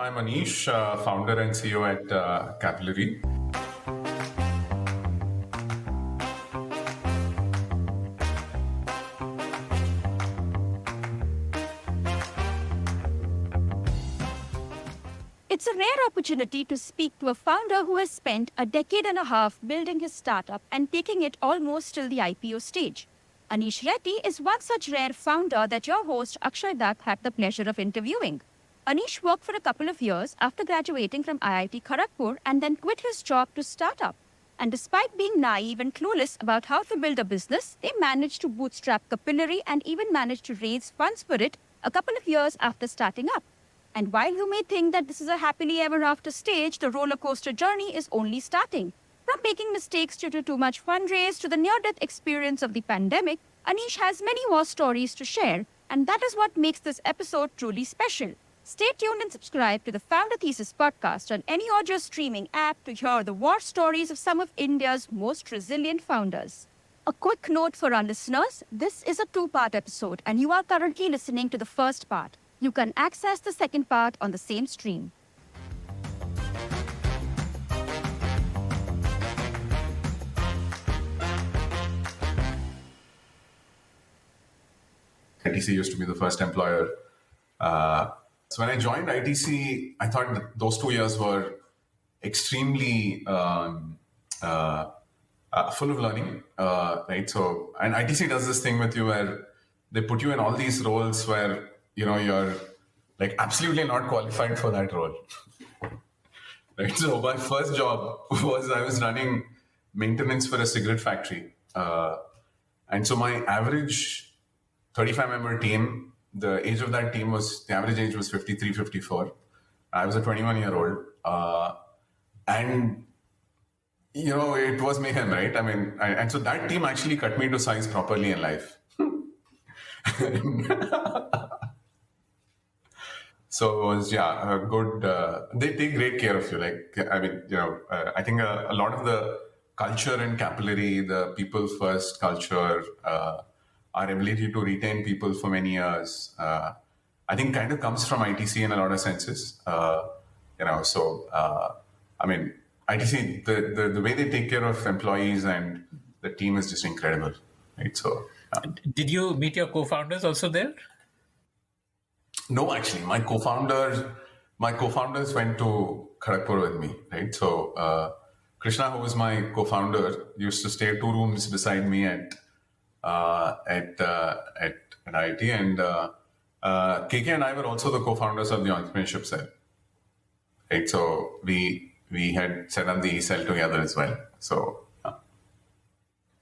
I'm Aneesh, founder and CEO at Capillary. It's a rare opportunity to speak to a founder who has spent a decade and a half building his startup and taking it almost till the IPO stage. Aneesh Reddy is one such rare founder that your host Akshay Dutt had the pleasure of interviewing. Anish worked for a couple of years after graduating from IIT Kharagpur and then quit his job to start up. And despite being naive and clueless about how to build a business, they managed to bootstrap Capillary and even managed to raise funds for it a couple of years after starting up. And while you may think that this is a happily ever after stage, the roller coaster journey is only starting. From making mistakes due to too much fundraise to the near death experience of the pandemic, Anish has many more stories to share, and that is what makes this episode truly special. Stay tuned and subscribe to the Founder Thesis podcast on any audio streaming app to hear the war stories of some of India's most resilient founders. A quick note for our listeners, this is a two-part episode and you are currently listening to the first part. You can access the second part on the same stream. ITC used to be the first employer. So when I joined ITC, I thought that those 2 years were extremely full of learning, right? So, and ITC does this thing with you where they put you in all these roles where you're like absolutely not qualified for that role. Right. So my first job was I was running maintenance for a cigarette factory, and so my average 35-member team, the age of that team the average age was 53, 54. I was a 21-year-old, and it was mayhem, right? I mean, and so that team actually cut me to size properly in life. So it was, a good, they take great care of you. I think a lot of the culture in Capillary, the people first culture, our ability to retain people for many years, I think kind of comes from ITC in a lot of senses. ITC, the way they take care of employees and the team is just incredible, right? So, did you meet your co-founders also there? No, actually, my co-founders went to Kharagpur with me, right? So Krishna, who was my co-founder, used to stay 2 rooms beside me at IIT, and KK and I were also the co-founders of the entrepreneurship cell, right? So we had set up the E-cell together as well. So,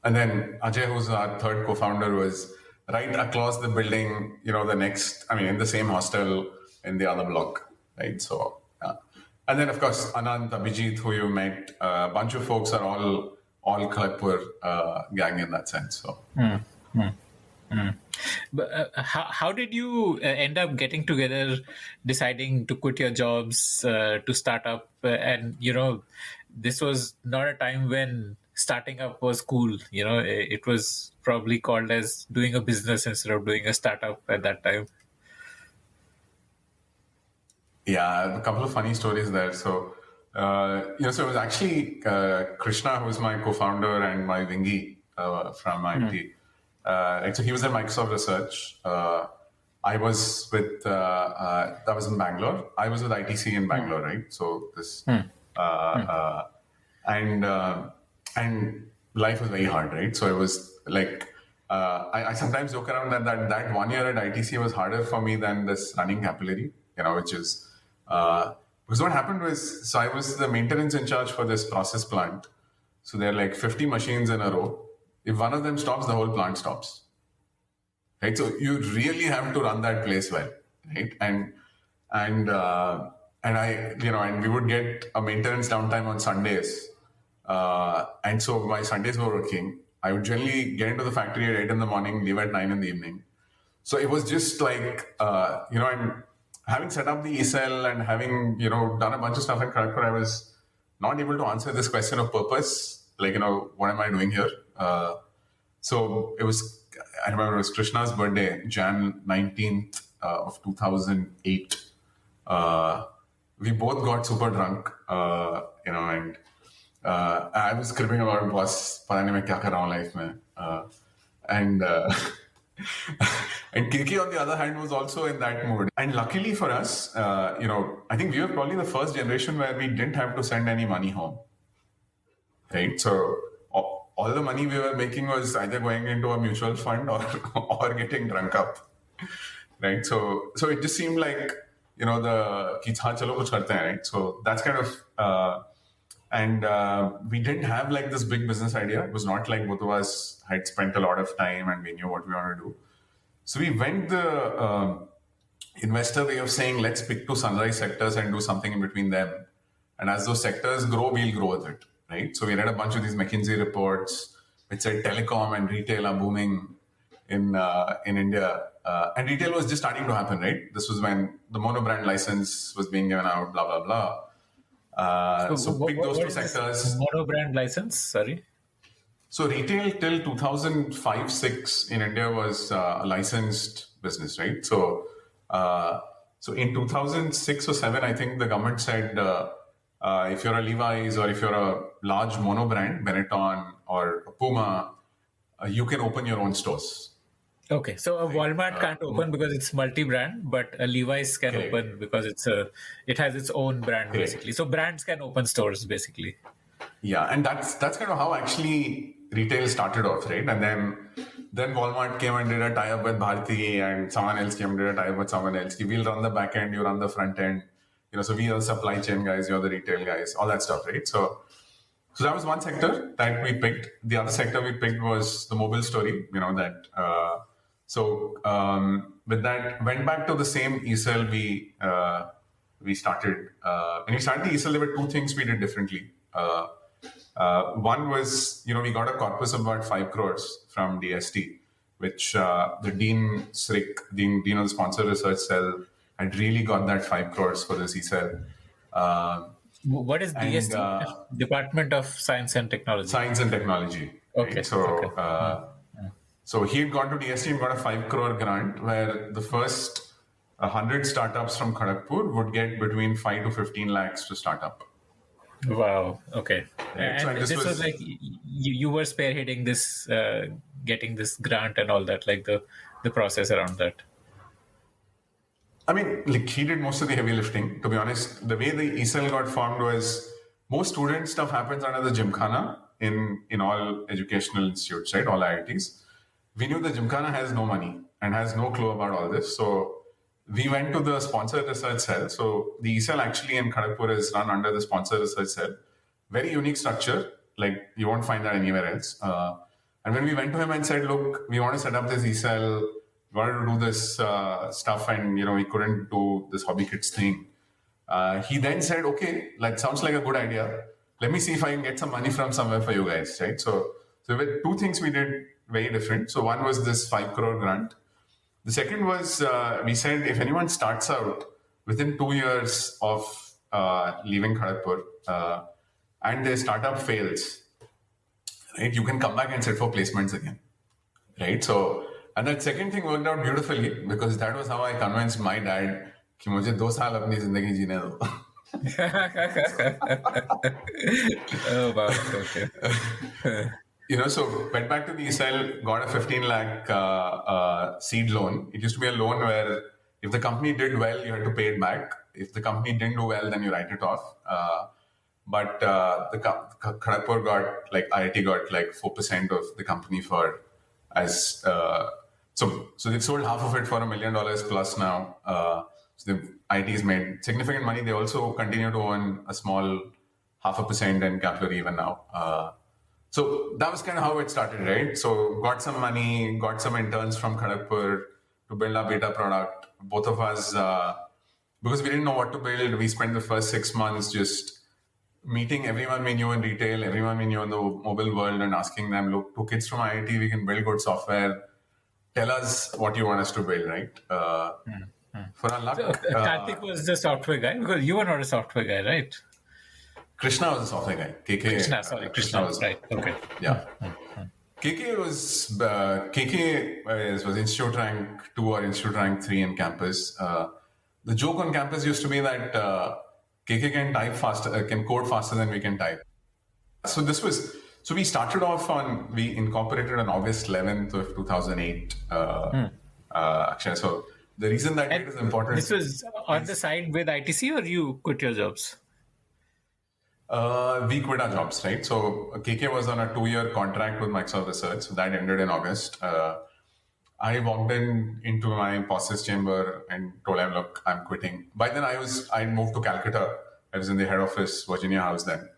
and then Ajay, who's our third co-founder, was right across the building, in the same hostel in the other block, right? So, and then of course, Anand, Abhijit, who you met, a bunch of folks are all Kharagpur gang in that sense. So. But how did you end up getting together, deciding to quit your jobs to start up? And this was not a time when starting up was cool. It was probably called as doing a business instead of doing a startup at that time. Yeah, a couple of funny stories there. So, so it was actually Krishna, who's my co-founder, and my wingy from IT. So he was at Microsoft Research. I was with that was in Bangalore. I was with ITC in Bangalore, right? So this and life was very hard, right? So it was like I sometimes joke around that 1 year at ITC was harder for me than this running Capillary, which is because what happened was, so I was the maintenance in charge for this process plant. So there are like 50 machines in a row. If one of them stops, the whole plant stops. Right, so you really have to run that place well, right? And we would get a maintenance downtime on Sundays, and so my Sundays were working. I would generally get into the factory at 8 in the morning, leave at 9 in the evening. So it was just like and having set up the E-cell and having done a bunch of stuff in Kharagpur, I was not able to answer this question of purpose. Like, what am I doing here? So I remember it was Krishna's birthday, Jan 19th of 2008. we both got super drunk, and I was cribbing about boss, पता नहीं मैं क्या कर रहा हूँ life में, and and KK on the other hand was also in that mood. And luckily for us, I think we were probably the first generation where we didn't have to send any money home, right? So all the money we were making was either going into a mutual fund or or getting drunk up, right? So it just seemed like the कि हाँ चलो कुछ करते हैं, right? So that's kind of and we didn't have like this big business idea. It was not like both of us had spent a lot of time and we knew what we wanted to do. So we went the investor way of saying, let's pick two sunrise sectors and do something in between them. And as those sectors grow, we'll grow with it, right? So we read a bunch of these McKinsey reports which said telecom and retail are booming in India. And retail was just starting to happen, right? This was when the mono brand license was being given out, blah, blah, blah. So pick those two sectors. Mono brand license, sorry. So retail till 2005-6 in India was a licensed business, right? So in 2006 or 7, I think the government said if you're a Levi's or if you're a large mono brand, Benetton or Puma, you can open your own stores. Okay, so a Walmart can't open because it's multi-brand, but a Levi's can open because it has its own brand basically. So brands can open stores basically. Yeah, and that's kind of how actually retail started off, right? And then Walmart came and did a tie-up with Bharti, and someone else came and did a tie-up with someone else. We'll run the back end, you run the front end. So we are the supply chain guys, you're the retail guys, all that stuff, right? So that was one sector that we picked. The other sector we picked was the mobile story. With that, went back to the same ESL we started. When we started the ESL, there were two things we did differently. One was, we got a corpus of about 5 crores from DST, which the Dean Srick, Dean of the Sponsor Research Cell, had really got that 5 crores for this ESL. What is DST? Department of Science and Technology. Science and Technology. Okay. Right? So he had gone to DST and got a 5 crore grant where the first 100 startups from Kharagpur would get between 5 to 15 lakhs to start up. Wow. Okay. Right. And this was like you were spearheading this, getting this grant and all that, like the process around that. I mean, like he did most of the heavy lifting. To be honest, the way the ESL got formed was most student stuff happens under the Gymkhana in all educational institutes, right? All IITs. We knew the Gymkhana has no money and has no clue about all this. So we went to the Sponsor Research Cell. So the ESL actually in Kharagpur is run under the Sponsor Research Cell. Very unique structure. Like you won't find that anywhere else. And when we went to him and said, look, we want to set up this ESL, we wanted to do this stuff and, we couldn't do this hobby kids thing. He then said, okay, that sounds like a good idea. Let me see if I can get some money from somewhere for you guys, right? So there were two things we did very different. So one was this 5 crore grant. The second was we said if anyone starts out within 2 years of leaving Kharagpur and their startup fails, right, you can come back and sit for placements again, right? So, and that second thing worked out beautifully because that was how I convinced my dad कि मुझे 2 साल अपनी जिंदगी जीने दो. Oh wow! Okay. So went back to the ESL, got a 15 lakh seed loan. It used to be a loan where if the company did well, you had to pay it back. If the company didn't do well, then you write it off. But the Kharagpur got IIT got 4% of the company for as so they've sold half of it for $1 million plus now. So the IIT's made significant money. They also continue to own a small 0.5% in Capillary even now. So that was kind of how it started, right? So got some money, got some interns from Kharagpur to build our beta product. Both of us, because we didn't know what to build, we spent the first 6 months just meeting everyone we knew in retail, everyone we knew in the mobile world and asking them, look, 2 kids from IIT, we can build good software. Tell us what you want us to build, right? For our luck. So, Karthik was the software guy because you were not a software guy, right? Krishna was a software guy. Krishna was right. Okay. Yeah. KK was Institute Rank 2 or Institute Rank 3 in campus. The joke on campus used to be that KK can type faster, can code faster than we can type. So we started off we incorporated on August 11th of 2008. Actually, so the reason that And date is important. this was on the side with ITC, or you quit your jobs? We quit our jobs, right? So KK was on a 2-year contract with Microsoft Research. So that ended in August. I walked into my boss's chamber and told him, look, I'm quitting. By then I moved to Calcutta. I was in the head office, Virginia House then.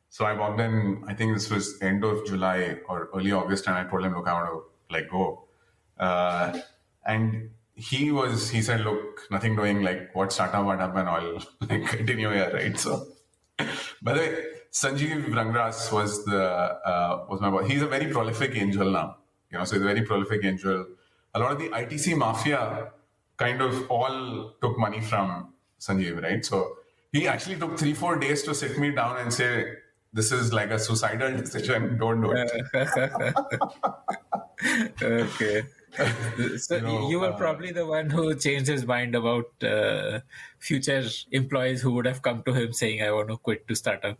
So I walked in, I think this was end of July or early August, and I told him, look, I want to go. And he said, look, nothing doing, like what startup, what happened, I'll continue here, right? So, by the way, Sanjeev Rangras was my boss. He's a very prolific angel now. So he's a very prolific angel. A lot of the ITC mafia kind of all took money from Sanjeev, right? So he actually took 3-4 days to sit me down and say, this is like a suicidal decision, don't do it. Okay. So you were probably the one who changed his mind about future employees who would have come to him saying, I want to quit to start up.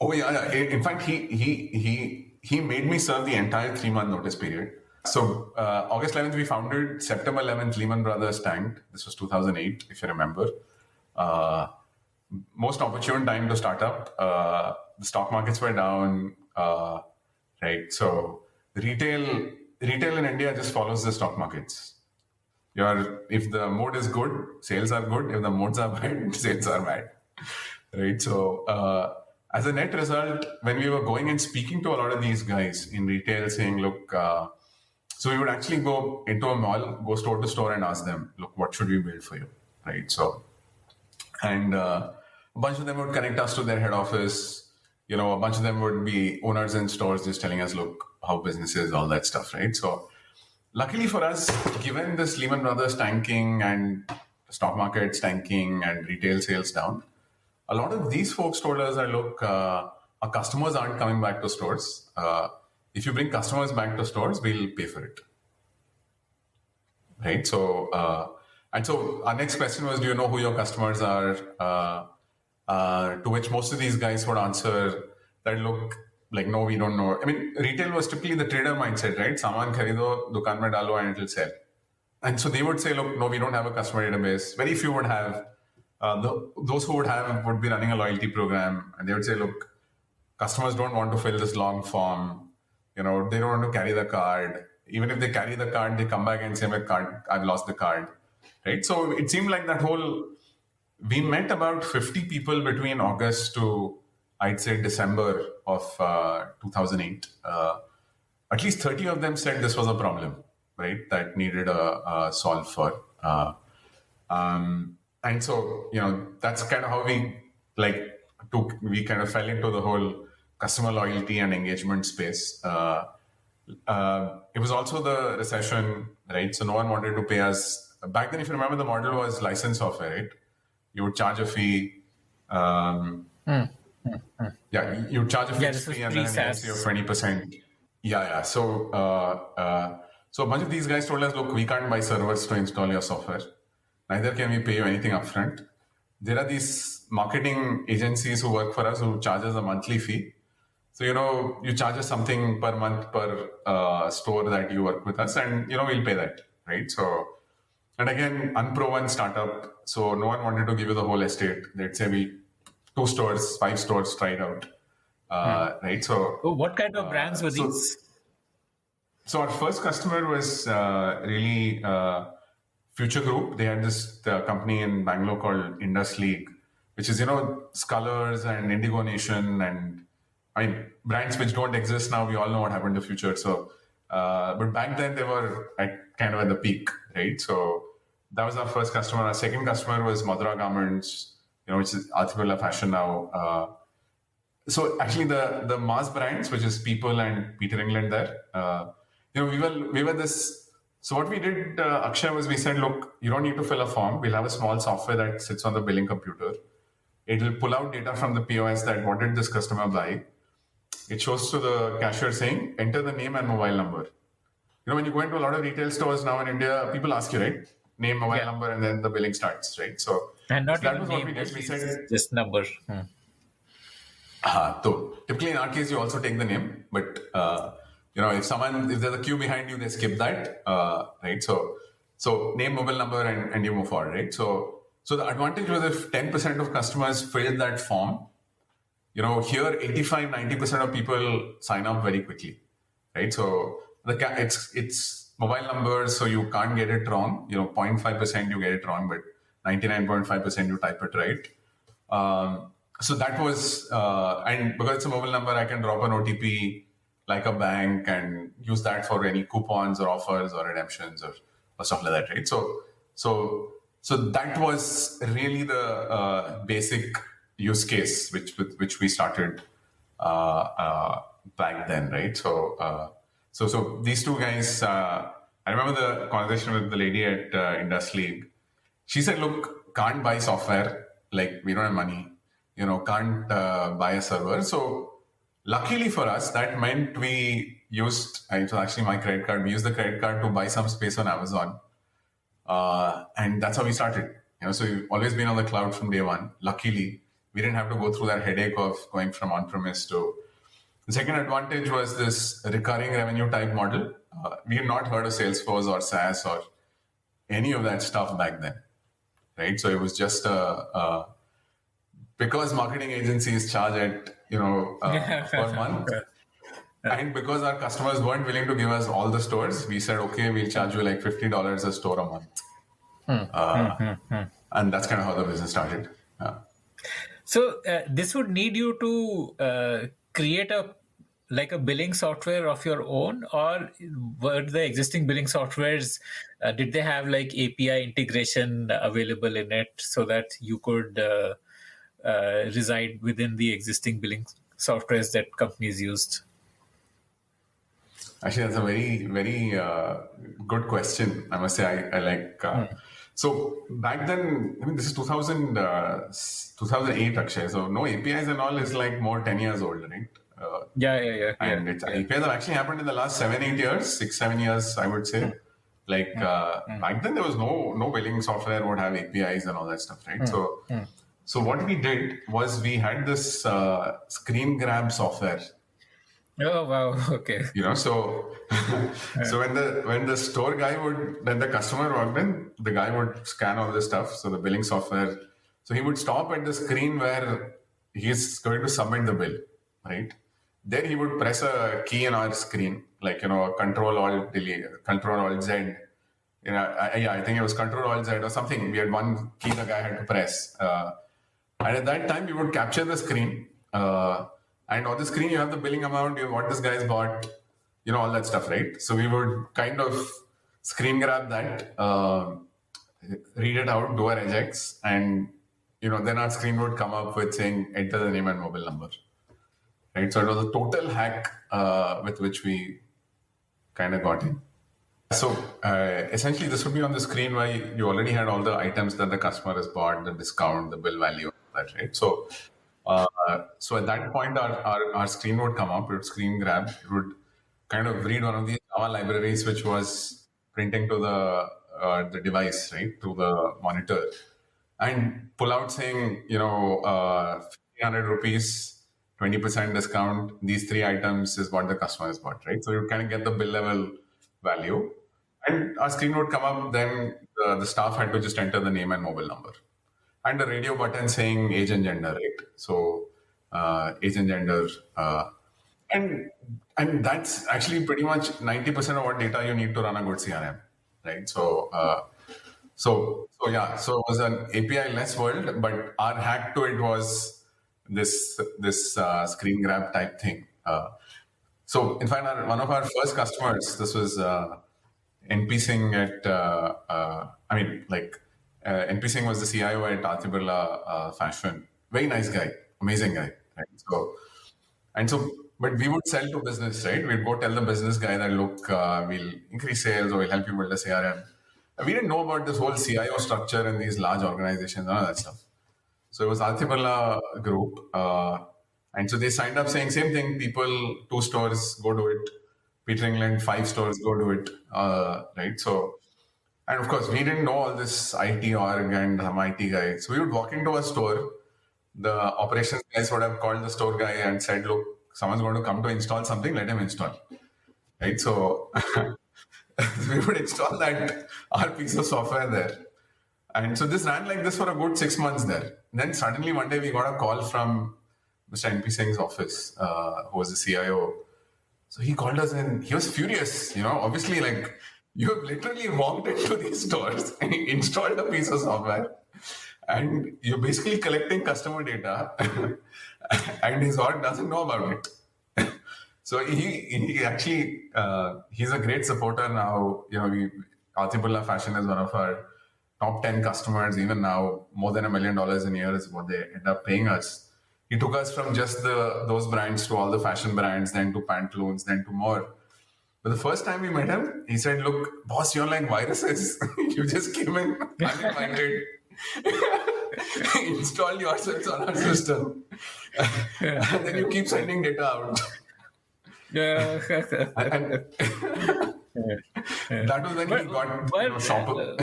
Oh yeah. In fact, he made me serve the entire 3-month notice period. So August 11th we founded. September 11th Lehman Brothers tanked. This was 2008, if you remember. Most opportune time to start up. The stock markets were down, right? So retail in India just follows the stock markets. If the mode is good, sales are good. If the modes are bad, sales are bad, right? So as a net result, when we were going and speaking to a lot of these guys in retail, saying, look, so we would actually go into a mall, go store to store, and ask them, look, what should we build for you, right? So, and a bunch of them would connect us to their head office. A bunch of them would be owners in stores just telling us, look, how business is, all that stuff, right? So luckily for us, given this Lehman Brothers tanking and the stock markets tanking and retail sales down, a lot of these folks told us that, look, our customers aren't coming back to stores. If you bring customers back to stores, we'll pay for it, right? So, and so our next question was, do you know who your customers are? To which most of these guys would answer that, look, like, no, we don't know. I mean, retail was typically the trader mindset, right? Saman kharido, dukaan mein dalo, and it'll sell. And so they would say, look, no, we don't have a customer database. Very few would have. Those who would be running a loyalty program, and they would say, look, customers don't want to fill this long form. They don't want to carry the card. Even if they carry the card, they come back and say, my card, I've lost the card, right? So it seemed like we met about 50 people between August to, I'd say, December of 2008. At least 30 of them said this was a problem, right, that needed a solve for. And so, that's kind of how we kind of fell into the whole customer loyalty and engagement space. It was also the recession, right? So no one wanted to pay us. Back then, if you remember, the model was license software, right? You would charge a fee. Yeah, you would charge a fixed fee and then an ASC of 20%. Yeah. So a bunch of these guys told us, look, we can't buy servers to install your software. Neither can we pay you anything upfront. There are these marketing agencies who work for us who charge us a monthly fee. So, you charge us something per month per store that you work with us, and, we'll pay that, right? So, and again, unproven startup. So no one wanted to give you the whole estate. They'd say 2 stores, 5 stores, try it out, right? So, what kind of brands were these? So our first customer was really Future Group. They had this company in Bangalore called Indus League, which is, Scullers and Indigo Nation, and brands which don't exist now. We all know what happened to Future. So, but back then they were kind of at the peak, right? So that was our first customer. Our second customer was Madura Garments, which is Arthipula Fashion now. So actually the mass brands, which is People and Peter England there, we were this. So what we did, Akshay, was we said, look, you don't need to fill a form. We'll have a small software that sits on the billing computer. It will pull out data from the POS that what did this customer buy. It shows to the cashier saying, enter the name and mobile number. When you go into a lot of retail stores now in India, people ask you, right? Name, mobile number, and then the billing starts, right? So And So not that even was what name, we did. right? We It's said, just number. so typically in our case, you also take the name, but if there's a queue behind you, they skip that, right? So name, mobile number, and you move forward, right? So the advantage was if 10% of customers filled that form, here 85-90% of people sign up very quickly, right? So it's mobile numbers, so you can't get it wrong. 0.5% you get it wrong, but 99.5% you type it right. So that was, and because it's a mobile number, I can drop an OTP like a bank and use that for any coupons or offers or redemptions or stuff like that, right? So that was really the basic use case with which we started back then, right? So these two guys, I remember the conversation with the lady at Indus League. She said, "Look, can't buy software. Like we don't have money. Can't buy a server." So luckily for us, that meant we used. It was actually my credit card. We used the credit card to buy some space on Amazon, and that's how we started. So we've always been on the cloud from day one. Luckily, we didn't have to go through that headache of going from on-premise to. The second advantage was this recurring revenue type model. We had not heard of Salesforce or SaaS or any of that stuff back then, right? So it was just because marketing agencies charge at per month, and because our customers weren't willing to give us all the stores, we said, okay, we'll charge you like $50 a store a month. And that's kind of how the business started. So this would need you to create a billing software of your own, or were the existing billing softwares, did they have like API integration available in it so that you could reside within the existing billing softwares that companies used? Actually, that's a very, very good question. I must say, I like. So back then, I mean, this is 2008, actually. So no APIs and all is like more 10 years old, right? And APIs have actually happened in the last 7-8 years, 6-7 years, I would say. Like back then, there was no billing software would have APIs and all that stuff, right? So what we did was we had this screen grab software. Oh wow! Okay. So when the store guy when the customer walked in, the guy would scan all this stuff. So the billing software, so he would stop at the screen where he's going to submit the bill, right? Then he would press a key on our screen, like Control Alt Delete, Control Alt Z. I think it was Control Alt Z or something. We had one key the guy had to press, and at that time we would capture the screen. And on the screen, you have the billing amount, what this guy's bought, all that stuff, right? So we would kind of screen grab that, read it out, do our regex, and then our screen would come up with saying enter the name and mobile number, right? So it was a total hack with which we kind of got in. So essentially, this would be on the screen where you already had all the items that the customer has bought, the discount, the bill value, that, right? So at that point, our screen would come up. It would screen grab. It would kind of read one of these Java libraries, which was printing to the device, right, through the monitor, and pull out saying, 1,500 rupees, 20% discount. These 3 items is what the customer has bought, right? So you kind of get the bill level value, and our screen would come up. Then the staff had to just enter the name and mobile number. And a radio button saying age and gender, right? So age and gender, and that's actually pretty much 90% of what data you need to run a good CRM, right? So it was an API less world, but our hack to it was this screen grab type thing. So in fact, one of our first customers, this was NP Singh at NP Singh was the CIO at Aarti Birla Fashion. Very nice guy, amazing guy. Right? But we would sell to business, right? We'd go tell the business guy that, look, we'll increase sales or we'll help you build a CRM. And we didn't know about this whole CIO structure in these large organizations and all that stuff. So it was Aarti Birla Group. And so they signed up saying same thing, people, 2 stores, go do it. Peter England, 5 stores, go do it. Right? So And of course, we didn't know all this IT org and some IT guy. So we would walk into a store. The operations guys would have called the store guy and said, "Look, someone's going to come to install something. Let him install." Right. So we would install that our piece of software there. And so this ran like this for a good 6 months there. Then suddenly one day we got a call from Mr. NP Singh's office, who was the CIO. So he called us and he was furious. Obviously, like, you have literally walked into these stores and installed a piece of software, and you're basically collecting customer data, and his org doesn't know about it. So he actually he's a great supporter now. Atibullah Fashion is one of our top 10 customers. Even now, more than $1 million a year is what they end up paying us. He took us from just those brands to all the fashion brands, then to pantaloons, then to more. But the first time we met him, he said, "Look, boss, you're like viruses. You just came in uninvited, installed yourselves on our system, and then you keep sending data out." Yeah. And that was when he got shopper.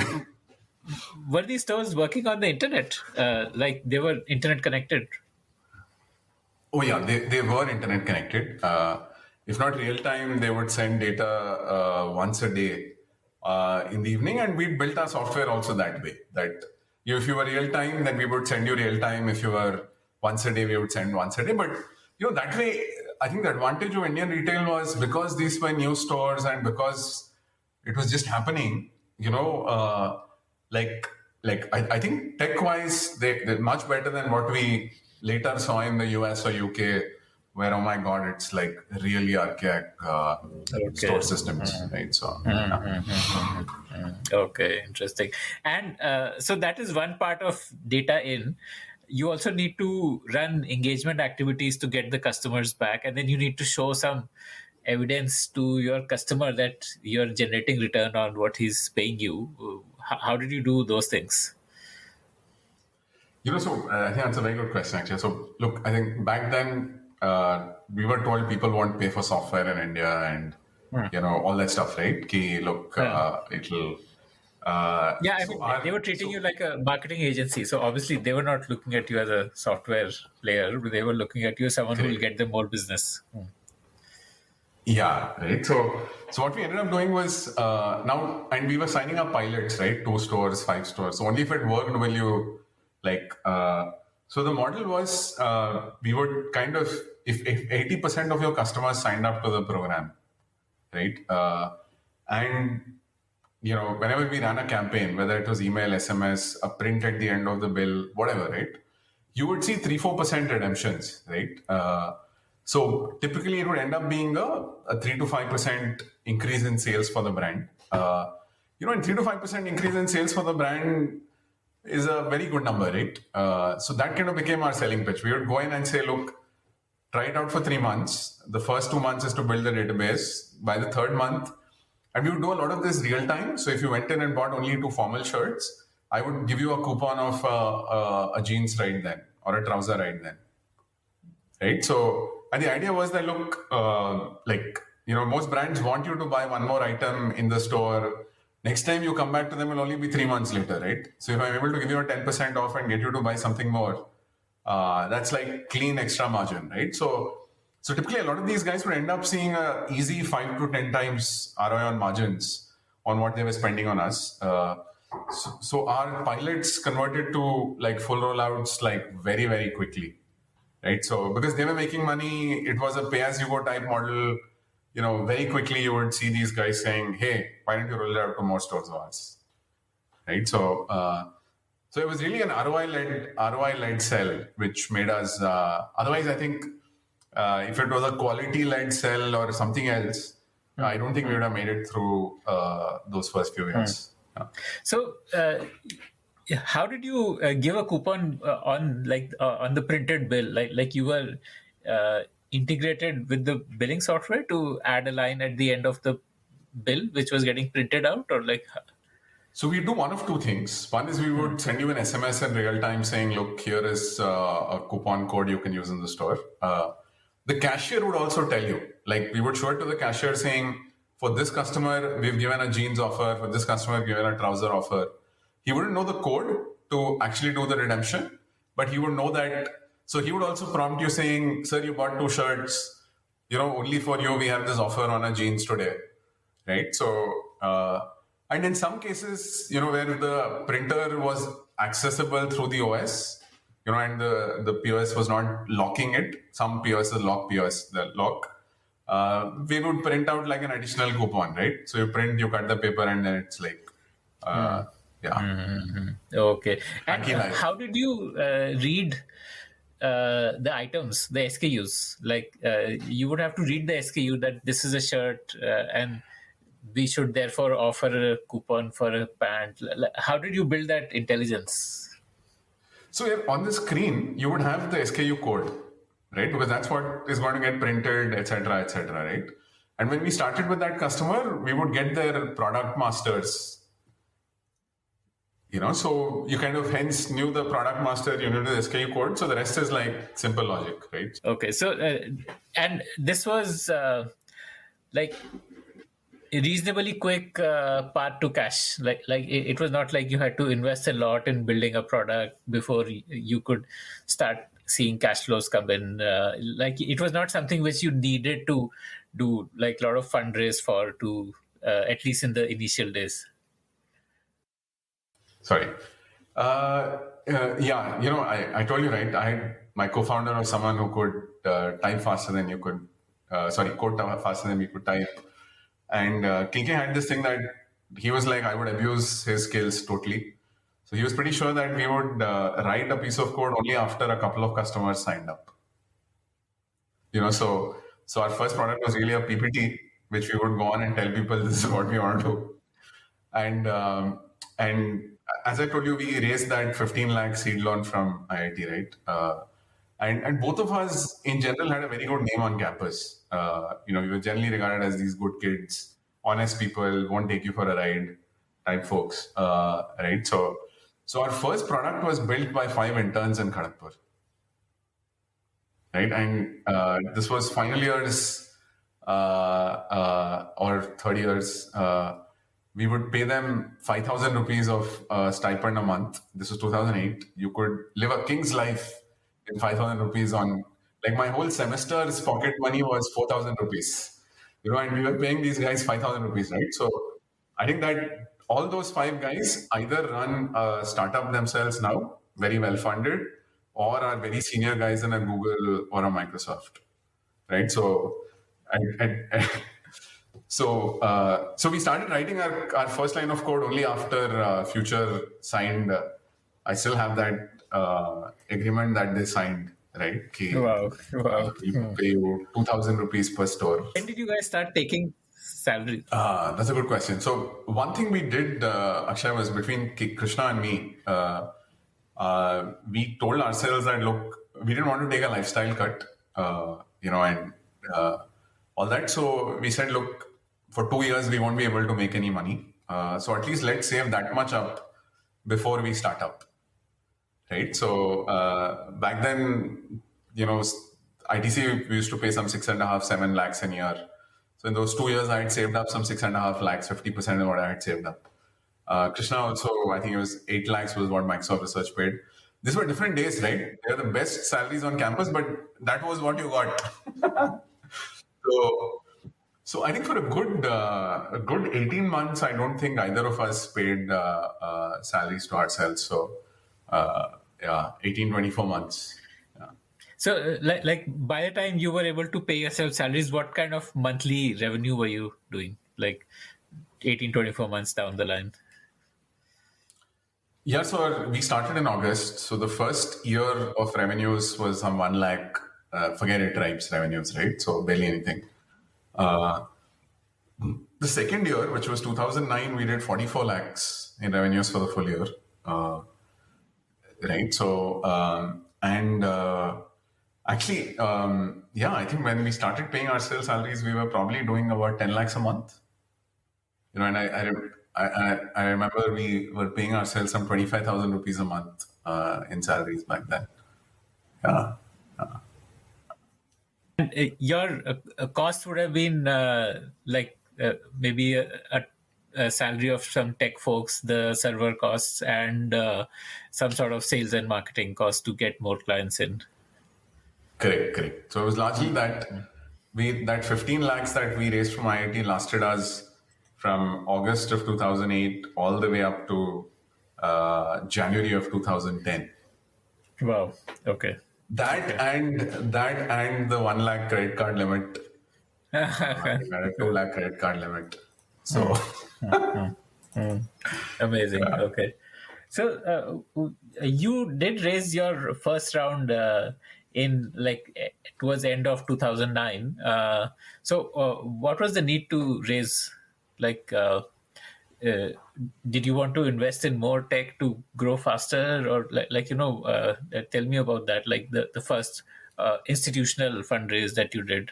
Were these stores working on the internet? Like they were internet connected? Oh yeah, they were internet connected. If not real time, they would send data once a day in the evening, and we built our software also that way. That if you were real time, then we would send you real time. If you were once a day, we would send once a day. But that way, I think the advantage of Indian retail was because these were new stores and because it was just happening. I think tech wise, they're much better than what we later saw in the US or UK, where, oh my God, it's like really archaic store systems, right? So, Okay, interesting. And so that is one part of data in. You also need to run engagement activities to get the customers back, and then you need to show some evidence to your customer that you're generating return on what he's paying you. How did you do those things? I think that's a very good question, actually. So, look, I think back then we were told people won't pay for software in India and, all that stuff, right? It'll... They were treating you like a marketing agency. So obviously they were not looking at you as a software player. They were looking at you as someone who will get them more business. Yeah, right. So what we ended up doing was and we were signing up pilots, right? 2 stores, 5 stores. So only if it worked will you so the model was we would kind of, if 80% of your customers signed up to the program, right? And whenever we ran a campaign, whether it was email, SMS, a print at the end of the bill, whatever, right? You would see 3-4% redemptions, right? So typically it would end up being a 3 to 5% increase in sales for the brand. And 3 to 5% increase in sales for the brand is a very good number, right? So that kind of became our selling pitch. We would go in and say, look, try it out for 3 months. The first 2 months is to build the database. By the 3rd month, and we would do a lot of this real time. So if you went in and bought only 2 formal shirts, I would give you a coupon of a jeans right then or a trouser right then. Right. So, and the idea was that, look, most brands want you to buy one more item in the store. Next time you come back to them will only be 3 months later, right? So if I'm able to give you a 10% off and get you to buy something more, that's like clean extra margin, right? So typically a lot of these guys would end up seeing a easy 5 to 10 times ROI on margins on what they were spending on us. So our pilots converted to like full rollouts like very, very quickly, right? So because they were making money, it was a pay-as-you-go type model. Very quickly you would see these guys saying, "Hey, why don't you roll it out to more stores of ours?" Right? So it was really an ROI-led sell, which made us. Otherwise, I think if it was a quality-led sell or something else, I don't think we would have made it through those first few years. Yeah. So, how did you give a coupon on the printed bill? Like you were integrated with the billing software to add a line at the end of the bill, which was getting printed out, or like? So we do one of 2 things. One is we would send you an SMS in real time saying, "Look, here is a coupon code you can use in the store." The cashier would also tell you, like we would show it to the cashier saying, for this customer, we've given a jeans offer. For this customer, we've given a trouser offer. He wouldn't know the code to actually do the redemption, but he would know that. So he would also prompt you saying, "Sir, you bought 2 shirts. Only for you, we have this offer on a jeans today." Right? So, and in some cases, where the printer was accessible through the OS, and the POS was not locking it. Some POS lock POS, the lock. We would print out like an additional coupon, right? So you print, you cut the paper, and then it's like, yeah. Okay. And Hanky life. how did you read the items, the SKUs? Like you would have to read the SKU that this is a shirt and we should therefore offer a coupon for a pant. How did you build that intelligence? So on the screen, you would have the SKU code, right? Because that's what is going to get printed, etc., right? And when we started with that customer, we would get their product masters. So you kind of hence knew the product master, you knew the SKU code. So the rest is like simple logic, right? Okay. So, and this was like a reasonably quick path to cash. Like it was not like you had to invest a lot in building a product before you could start seeing cash flows come in. Like it was not something which you needed to do like a lot of fundraise for to at least in the initial days. Sorry. Yeah, I told you, right? My co-founder was someone who could type faster than you could, code faster than we could type. And KK had this thing that he was like, I would abuse his skills totally. So he was pretty sure that we would write a piece of code only after a couple of customers signed up. So our first product was really a PPT, which we would go on and tell people this is what we want to do. And as I told you, we raised that 15 lakh seed loan from IIT, right? And both of us, in general, had a very good name on campus. We were generally regarded as these good kids, honest people, won't take you for a ride type folks, right? So our first product was built by 5 interns in Kharagpur, right? And this was final years or third years. We would pay them 5,000 rupees of stipend a month. This was 2008. You could live a king's life in 5,000 rupees on, like my whole semester's pocket money was 4,000 rupees. And we were paying these guys 5,000 rupees, right? So I think that all those 5 guys either run a startup themselves now, very well funded, or are very senior guys in a Google or a Microsoft, right? So, so we started writing our first line of code only after Future signed. I still have that agreement that they signed, right? Wow. We pay you 2,000 rupees per store. When did you guys start taking salary? That's a good question. So one thing we did, Akshay, was between Krishna and me, we told ourselves that, look, we didn't want to take a lifestyle cut, and all that. So we said, look, for 2 years, we won't be able to make any money. So at least let's save that much up before we start up. Right. So back then, ITC, we used to pay some 6.5, 7 lakhs a year. So in those 2 years, I had saved up some 6.5 lakhs, 50% of what I had saved up. Krishna also, I think it was 8 lakhs was what Microsoft Research paid. These were different days, right? They're the best salaries on campus, but that was what you got. So I think for a good 18 months, I don't think either of us paid salaries to ourselves. So 18, 24 months. Yeah. So like by the time you were able to pay yourself salaries, what kind of monthly revenue were you doing? Like 18, 24 months down the line? Yeah, so we started in August. So the first year of revenues was some 1 lakh, forget it, tribes revenues, right? So barely anything. The second year, which was 2009, we did 44 lakhs in revenues for the full year. Right. So, actually, I think when we started paying ourselves salaries, we were probably doing about 10 lakhs a month. And I remember we were paying ourselves some 25,000 rupees a month in salaries back then. Yeah. And your cost would have been like maybe a salary of some tech folks, the server costs, and some sort of sales and marketing costs to get more clients in. Correct, correct. So it was largely that that 15 lakhs that we raised from IIT lasted us from August of 2008 all the way up to January of 2010. Wow. Okay. That and the 1 lakh credit card limit. We had a 2 lakh credit card limit. So Amazing. Okay. So you did raise your first round in towards the end of 2009. So what was the need to raise? Like, uh, did you want to invest in more tech to grow faster, or tell me about that? Like the first institutional fundraise that you did.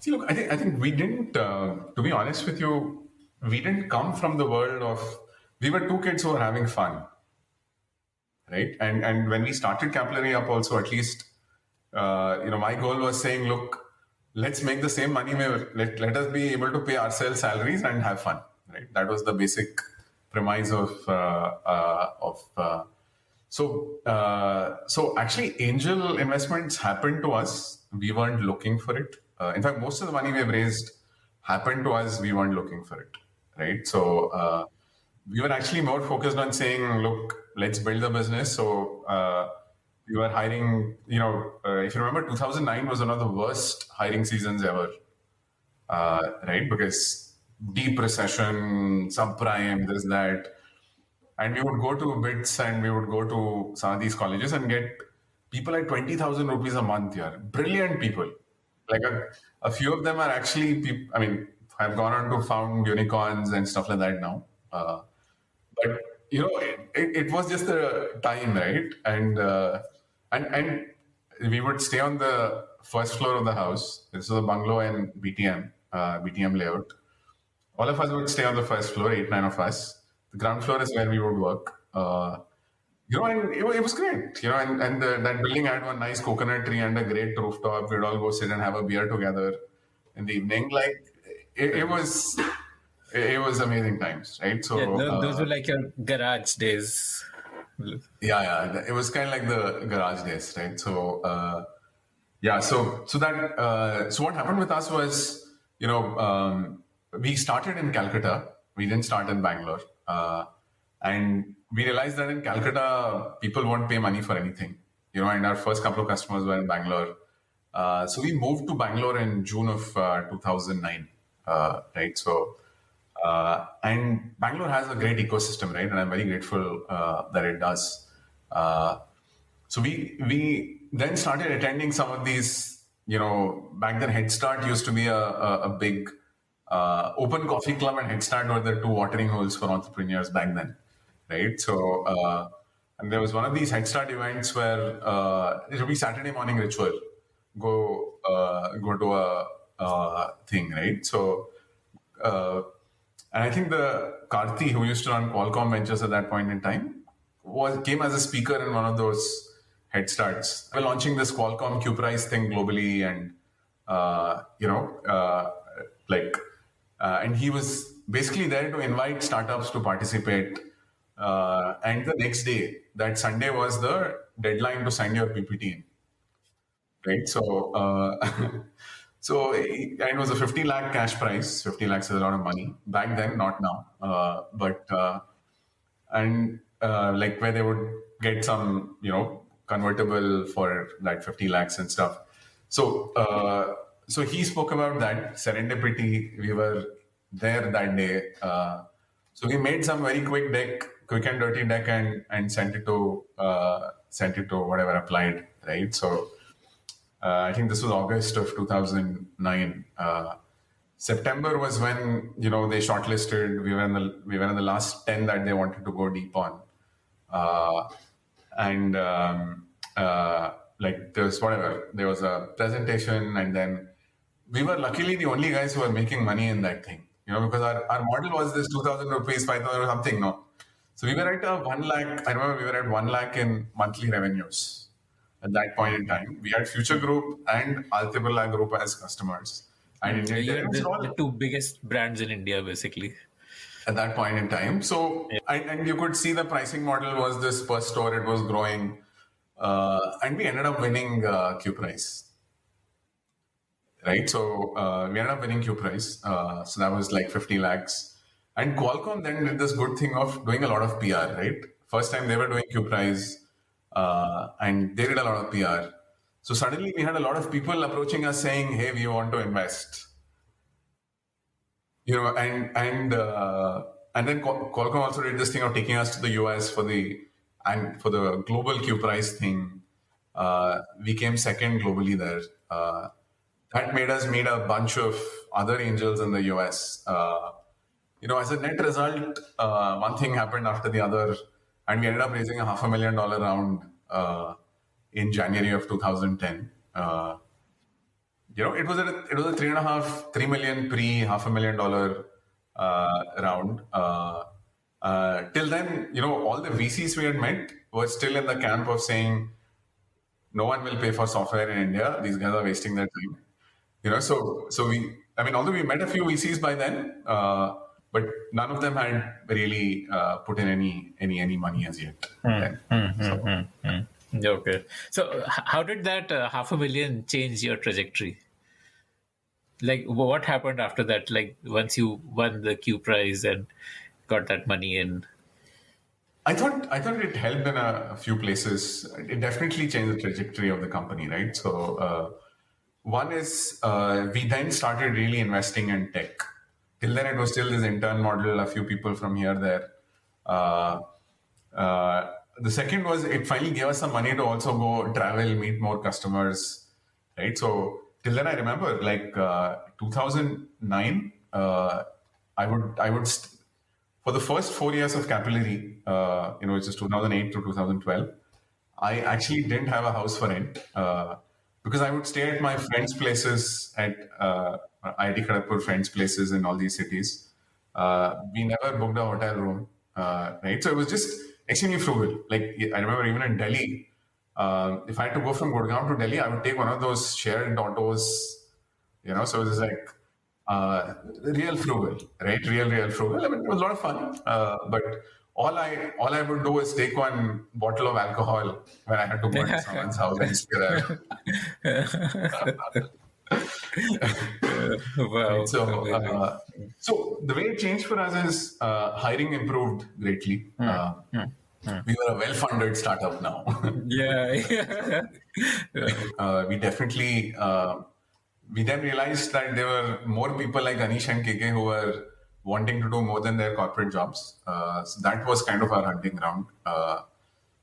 see, look, I think we didn't. To be honest with you, we didn't come from the world of. We were two kids who were having fun, right? And when we started Capillary Up, also at least, my goal was saying, look, let's make the same money. Let us be able to pay ourselves salaries and have fun, right? That was the basic premise of. So actually, angel investments happened to us. We weren't looking for it. In fact, most of the money we've raised happened to us. We weren't looking for it, right? So we were actually more focused on saying, look, let's build a business. So we were hiring. If you remember, 2009 was one of the worst hiring seasons ever, right? Because deep recession, subprime, this that. And we would go to BITS and we would go to some of these colleges and get people at 20,000 rupees a month here. Brilliant people. Like a few of them are actually, have gone on to found unicorns and stuff like that now. But, it was just a time, right? And we would stay on the first floor of the house. This was a bungalow in BTM layout. All of us would stay on the first floor, 8, 9 of us. The ground floor is where we would work. And it was great. That building had one nice coconut tree and a great rooftop. We'd all go sit and have a beer together in the evening. Like it was amazing times, right? So Those were like your garage days. yeah, it was kind of like the garage days, right? So so what happened with us was, we started in Calcutta. We didn't start in Bangalore. And we realized that in Calcutta, people won't pay money for anything, and our first couple of customers were in Bangalore. So we moved to Bangalore in June of 2009, right? So, and Bangalore has a great ecosystem, right? And I'm very grateful that it does. So we then started attending some of these, back then Head Start used to be a big open coffee club, and Head Start were the two watering holes for entrepreneurs back then, right? So, and there was one of these Head Start events where it would be Saturday morning ritual, go to a thing, right? So, and I think the Karthi, who used to run Qualcomm Ventures at that point in time, came as a speaker in one of those Head Starts. We're launching this Qualcomm Q-Prize thing globally, and and he was basically there to invite startups to participate. And the next day, that Sunday, was the deadline to send your PPT in, right? So, and it was a 50 lakh cash prize. 50 lakhs is a lot of money back then, not now. Where they would get some, convertible for that 50 lakhs and stuff. So he spoke about that serendipity. We were there that day. So we made some very quick and dirty deck, and sent it to whatever applied, right? So I think this was August of 2009. September was when they shortlisted. We were in the last 10 that they wanted to go deep on, there was a presentation, and then we were luckily the only guys who were making money in that thing, because our model was this 2,000 rupees, 5,000 or something, no. So we were at 1 lakh. I remember we were at 1 lakh in monthly revenues at that point in time. We had Future Group and Altibala Group as customers. and Indian You're telecoms. the two biggest brands in India, basically. At that point in time. So, Yeah. and you could see the pricing model was this per store, it was growing. And we ended up winning Q Prize, right? So, we ended up winning Q Prize. So, that was like 50 lakhs. And Qualcomm then did this good thing of doing a lot of PR, right? First time they were doing Q Prize, and they did a lot of PR. So, suddenly we had a lot of people approaching us saying, hey, we want to invest. And then Qualcomm also did this thing of taking us to the US for the global Q Prize thing. We came second globally there. That made us meet a bunch of other angels in the US. As a net result, one thing happened after the other, and we ended up raising a $500,000 round in January of 2010. It was a 3 million pre $500,000 round. Till then, all the VCs we had met were still in the camp of saying no one will pay for software in India. These guys are wasting their time. Although we met a few VCs by then, but none of them had really put in any money as yet. So, Okay. So, how did that $500,000 change your trajectory? Like, what happened after that? Like, once you won the Q Prize and got that money in? I thought it helped in a few places. It definitely changed the trajectory of the company, right? So one is we then started really investing in tech. Till then, it was still this intern model, a few people from here there. The second was it finally gave us some money to also go travel, meet more customers, right? So till then, I remember like 2009. For the first 4 years of Capillary, which is 2008 to 2012, I actually didn't have a house for rent because I would stay at my friends' places at IIT Kharagpur friends' places in all these cities. We never booked a hotel room, right? So it was just extremely frugal. Like I remember even in Delhi, if I had to go from Gurgaon to Delhi, I would take one of those shared autos, so it was like real frugal, right? Real frugal. I mean, it was a lot of fun. But all I would do is take one bottle of alcohol when I had to go into someone's house and stay there. Wow. Right? So the way it changed for us is hiring improved greatly. We were a well-funded startup now. Yeah. We definitely. We then realized that there were more people like Anish and KK who were wanting to do more than their corporate jobs. So that was kind of our hunting ground.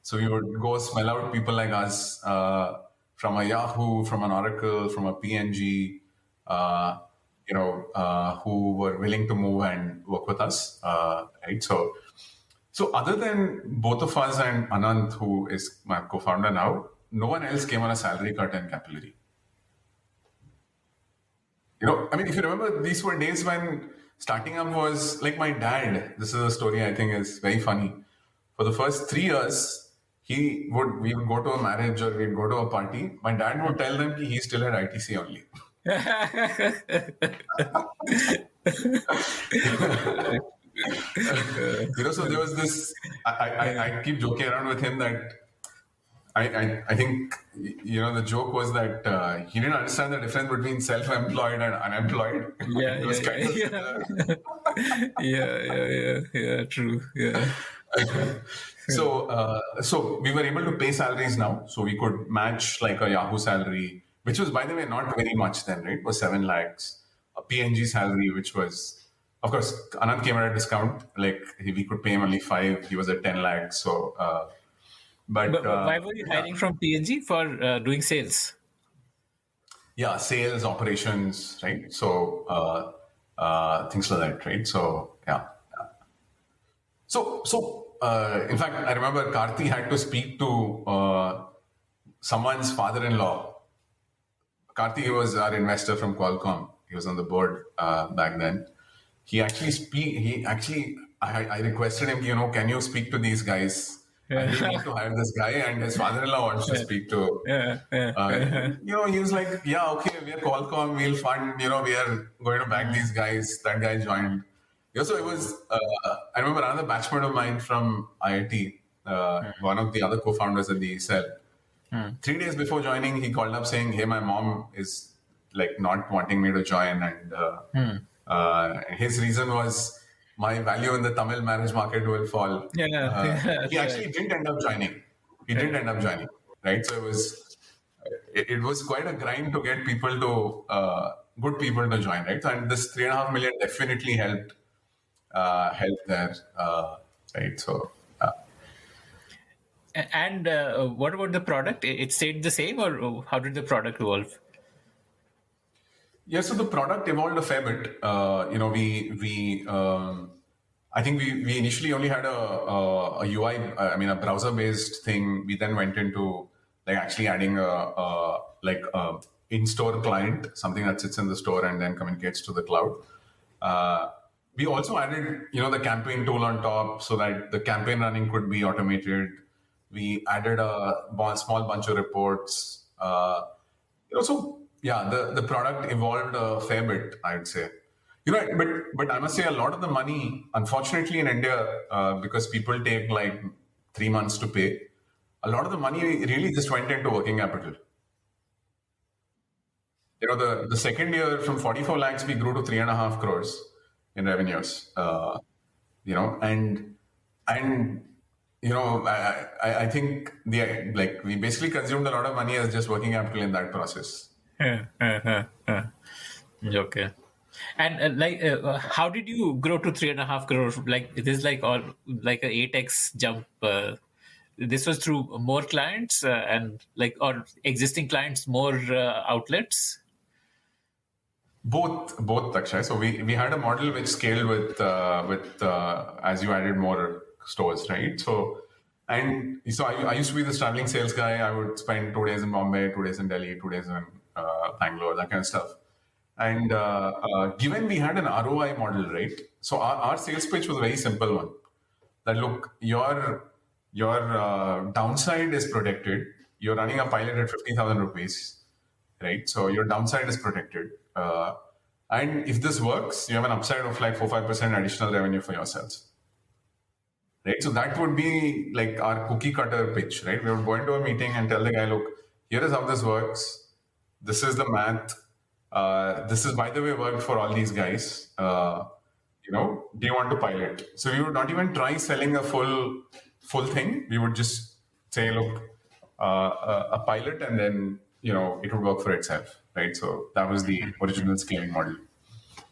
So we would go smell out people like us from a Yahoo, from an Oracle, from a PNG, who were willing to move and work with us. Right. So other than both of us and Anand, who is my co-founder now, no one else came on a salary cut in Capillary. If you remember, these were days when starting up was like my dad. This is a story I think is very funny. For the first 3 years, we would go to a marriage or we'd go to a party. My dad would tell them he still had ITC only. So there was this. I keep joking around with him that I think the joke was that he didn't understand the difference between self-employed and unemployed. Yeah, It was kind of yeah. True. Yeah. So we were able to pay salaries now, so we could match like a Yahoo salary, which was, by the way, not very much then, right? It was 7 lakhs. A PNG salary, which was, of course, Anand came at a discount. Like we could pay him only 5. He was at 10 lakhs. So. But why were you hiring from PNG for doing sales? Yeah, sales, operations, right? So things like that, right? So yeah. So in fact, I remember Karthi had to speak to someone's father-in-law. Karthi was our investor from Qualcomm. He was on the board back then. I requested him, can you speak to these guys? I really Yeah. need to hire this guy, and his father-in-law wants to speak to. Yeah. Yeah. He was like, yeah, okay, we are Qualcomm, we'll fund, we are going to back these guys. That guy joined. So it was, I remember another batchmate of mine from IIT, one of the other co-founders at the cell. 3 days before joining, he called up saying, hey, my mom is like not wanting me to join. And his reason was my value in the Tamil marriage market will fall. Yeah. He actually didn't end up joining. He didn't end up joining, right? So it was quite a grind to get people to, good people to join, right? And this 3.5 million definitely helped there, right? So, And what about the product? It stayed the same, or how did the product evolve? yeah, so the product evolved a fair bit. I think we initially only had a UI, I mean, a browser-based thing. We then went into like actually adding a in-store client, something that sits in the store and then communicates to the cloud. We also added, the campaign tool on top so that the campaign running could be automated. We added a small bunch of reports. So yeah, the product evolved a fair bit, I would say. But I must say a lot of the money, unfortunately in India, because people take like 3 months to pay, a lot of the money really just went into working capital. The second year from 44 lakhs, we grew to 3.5 crores in revenues. And I think we basically consumed a lot of money as just working capital in that process. Okay. And how did you grow to 3.5 crores? Like it is like all like a 8x jump. This was through more clients and like or existing clients, more outlets. Both, Akshay. So we had a model which scaled with as you added more stores, right? So I used to be the traveling sales guy. I would spend 2 days in Bombay, 2 days in Delhi, 2 days in Bangalore, that kind of stuff. And given we had an ROI model, right? So our sales pitch was a very simple one. That look, your downside is protected. You're running a pilot at 50,000 rupees, right? So your downside is protected. And if this works, you have an upside of like 4-5% additional revenue for yourselves. Right? So that would be like our cookie cutter pitch, right? We would go into a meeting and tell the guy, look, here is how this works. This is the math. This is, by the way, worked for all these guys. Do you want to pilot? So we would not even try selling a full thing. We would just say, look, a pilot, and then it would work for itself, right? So that was the original scaling model.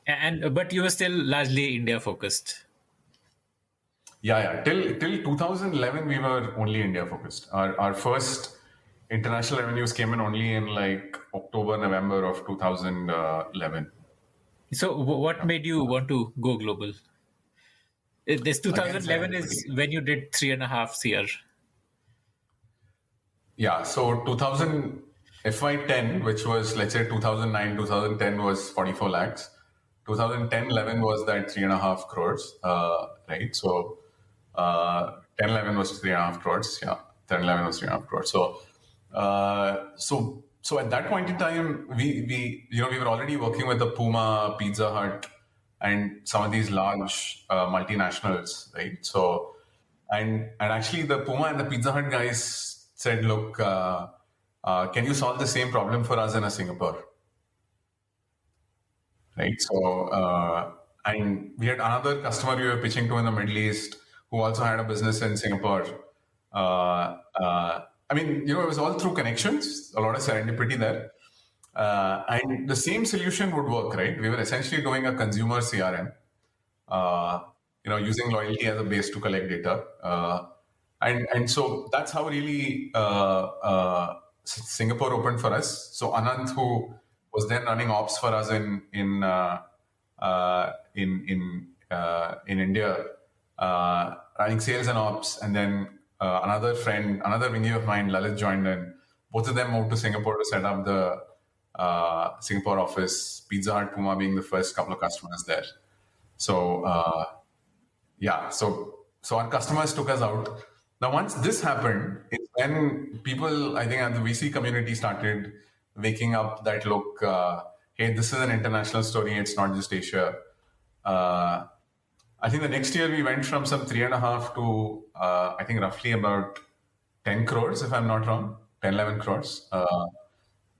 And but you were still largely India focused. Yeah. Till 2011, we were only India focused. Our first international revenues came in only in like October, November of 2011. So what made you want to go global? This 2011 is when you did 3.5 CR. Yeah. So 2000 FY10, which was let's say 2009, 2010 was 44 lakhs. 2010-11 was that 3.5 crores, right? So 10-11 was 3.5 crores. Yeah, 10-11 was 3.5 crores. So at that point in time, we were already working with the Puma, Pizza Hut, and some of these large multinationals, right? So and actually the Puma and the Pizza Hut guys said, look, can you solve the same problem for us in Singapore? Right. So, and we had another customer we were pitching to in the Middle East who also had a business in Singapore. It was all through connections, a lot of serendipity there. And the same solution would work, right? We were essentially doing a consumer CRM, using loyalty as a base to collect data. And so that's how really Singapore opened for us. So Anand, who was then running ops for us in India, running sales and ops, and then another wingy of mine, Lalit, joined in. Both of them moved to Singapore to set up the Singapore office. Pizza Hut, Puma being the first couple of customers there. So so our customers took us out. Now, once this happened, it's when people, I think, and the VC community started waking up that look, hey, this is an international story. It's not just Asia. Uh, I think the next year we went from some 3.5 to, I think, roughly about 10 crores, if I'm not wrong, 10, 11 crores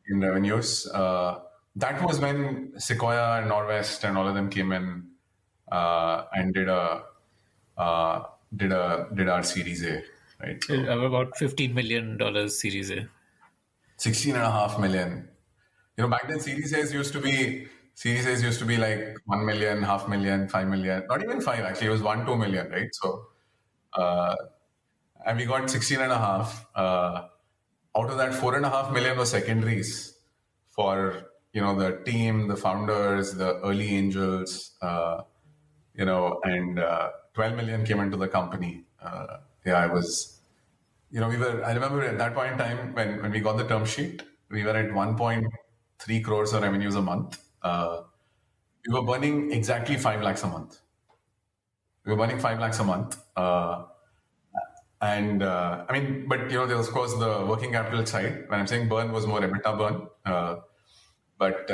in revenues. That was when Sequoia and Norwest and all of them came in and uh, did our Series A, right? So About $15 million Series A. 16.5 million. Back then Series A's used to be like 1 million, half million, 5 million, not even five actually. It was 1, 2 million, right? So and we got 16 and a half. Out of that, 4.5 million was secondaries for the team, the founders, the early angels, and 12 million came into the company. Yeah, I was, I remember at that point in time when we got the term sheet, we were at 1.3 crores of revenues a month. We were burning exactly 5 lakhs a month. We were burning 5 lakhs a month. And I mean, but there was of course the working capital side. When I'm saying burn, was more EBITDA burn. But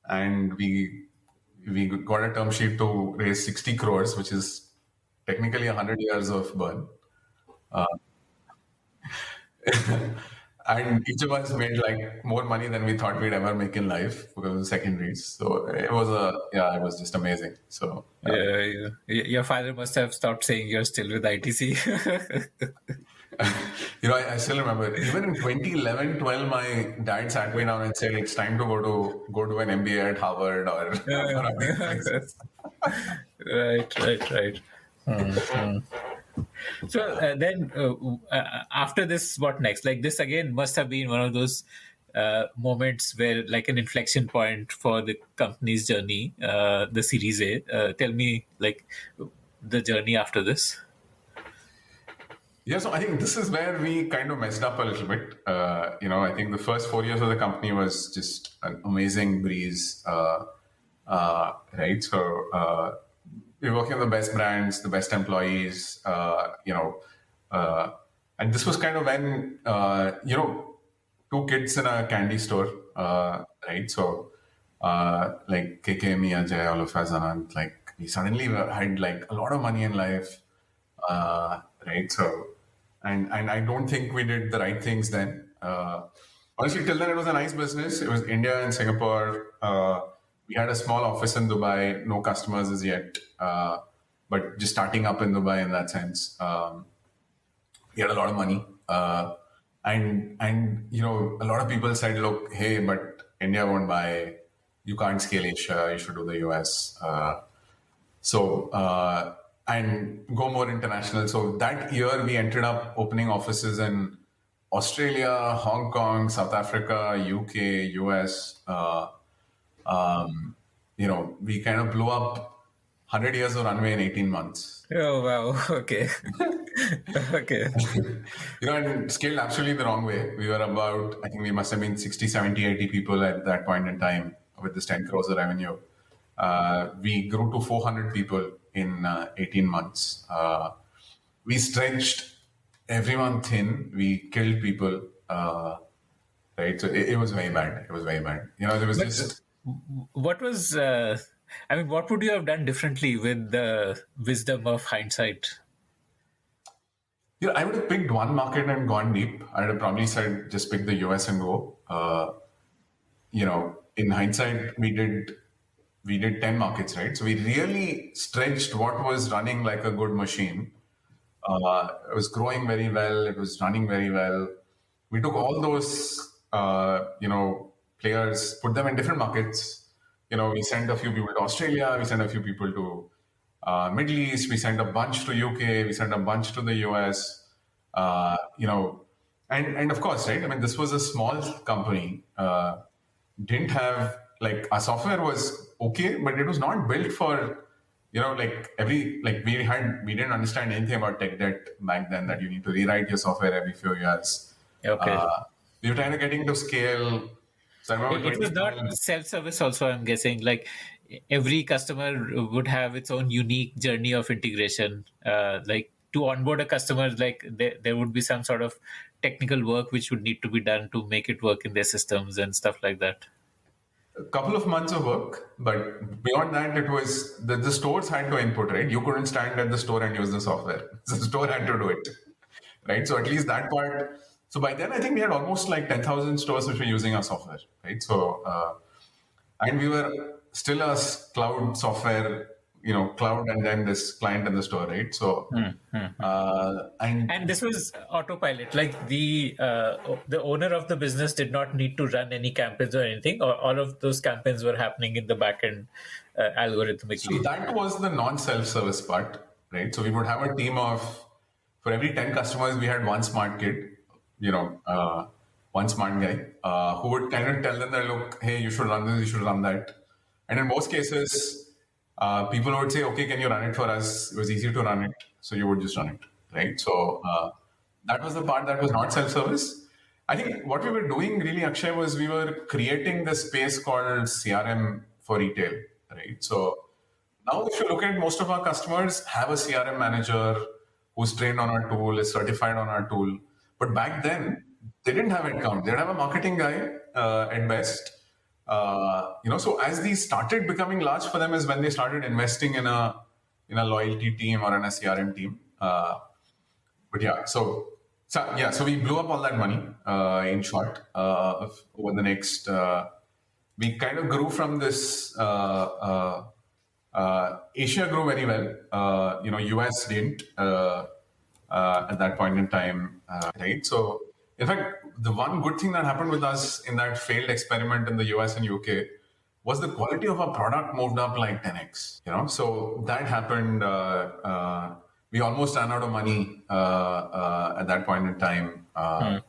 and we got a term sheet to raise 60 crores, which is technically 100 years of burn. And each of us made like more money than we thought we'd ever make in life because of the secondaries. So it was just amazing. So Yeah. Your father must have stopped saying you're still with ITC. I still remember even in 2011, 12, my dad sat me down and said, "It's time to go to an MBA at Harvard or, or a big place." Right. So then, after this, what next? Like this again must have been one of those moments where, like, an inflection point for the company's journey, the Series A. Tell me, like, the journey after this. Yeah, so I think this is where we kind of messed up a little bit. I think the first 4 years of the company was just an amazing breeze, right? So we're working on the best brands, the best employees, and this was kind of when, two kids in a candy store, right? So like KK, me, Ajay, all of us, and like we suddenly had like a lot of money in life, right? So, and I don't think we did the right things then. Honestly, till then it was a nice business. It was India and Singapore. We had a small office in Dubai, no customers as yet, but just starting up in Dubai in that sense. We had a lot of money, and a lot of people said, "Look, hey, but India won't buy. You can't scale Asia. You should do the US." And go more international. So that year we ended up opening offices in Australia, Hong Kong, South Africa, UK, US. We kind of blew up 100 years of runway in 18 months. Oh wow! Okay. Okay. And scaled absolutely the wrong way. We were about, I think we must have been 60, 70, 80 people at that point in time with this 10 crores of revenue. We grew to 400 people in 18 months. We stretched everyone thin. We killed people. Right? So it was very bad. It was very bad. There was just... What was, what would you have done differently with the wisdom of hindsight? I would have picked one market and gone deep. I would have probably said, just pick the US and go. In hindsight, we did 10 markets, right? So we really stretched what was running like a good machine. It was growing very well. It was running very well. We took all those, players, put them in different markets. We sent a few people to Australia. We sent a few people to Middle East. We sent a bunch to UK. We sent a bunch to the US. And of course, right? I mean, this was a small company. Didn't have, like, our software was okay, but it was not built for, we didn't understand anything about tech debt back then, that you need to rewrite your software every few years. Okay. We were trying to get into scale. So I remember It was not self-service also, I'm guessing. Like, every customer would have its own unique journey of integration. Like, to onboard a customer, like there would be some sort of technical work which would need to be done to make it work in their systems and stuff like that. A couple of months of work, but beyond that, it was the stores had to input, right? You couldn't stand at the store and use the software. The store had to do it, right? So at least that part. So by then, I think we had almost like 10,000 stores which were using our software, right? So, and we were still a cloud software, cloud and then this client in the store, right? So, And this was autopilot. Like the owner of the business did not need to run any campaigns or anything, or all of those campaigns were happening in the backend algorithmically. So that was the non-self-service part, right? So we would have a team of, for every 10 customers, we had one smart kid, one smart guy who would kind of tell them that, look, hey, you should run this, you should run that. And in most cases, people would say, okay, can you run it for us? It was easy to run it, so you would just run it, right? So that was the part that was not self-service. I think what we were doing really, Akshay, was we were creating this space called CRM for retail, right? So now if you look at most of our customers have a CRM manager who's trained on our tool, is certified on our tool. But back then, they didn't have headcount. They'd have a marketing guy at best. So as these started becoming large for them is when they started investing in a loyalty team or in a CRM team. But yeah, so we blew up all that money. In short, over the next, we kind of grew from this. Asia grew very well. US didn't at that point in time, right? So, in fact, the one good thing that happened with us in that failed experiment in the US and UK was the quality of our product moved up like 10x. So that happened. We almost ran out of money at that point in time. Was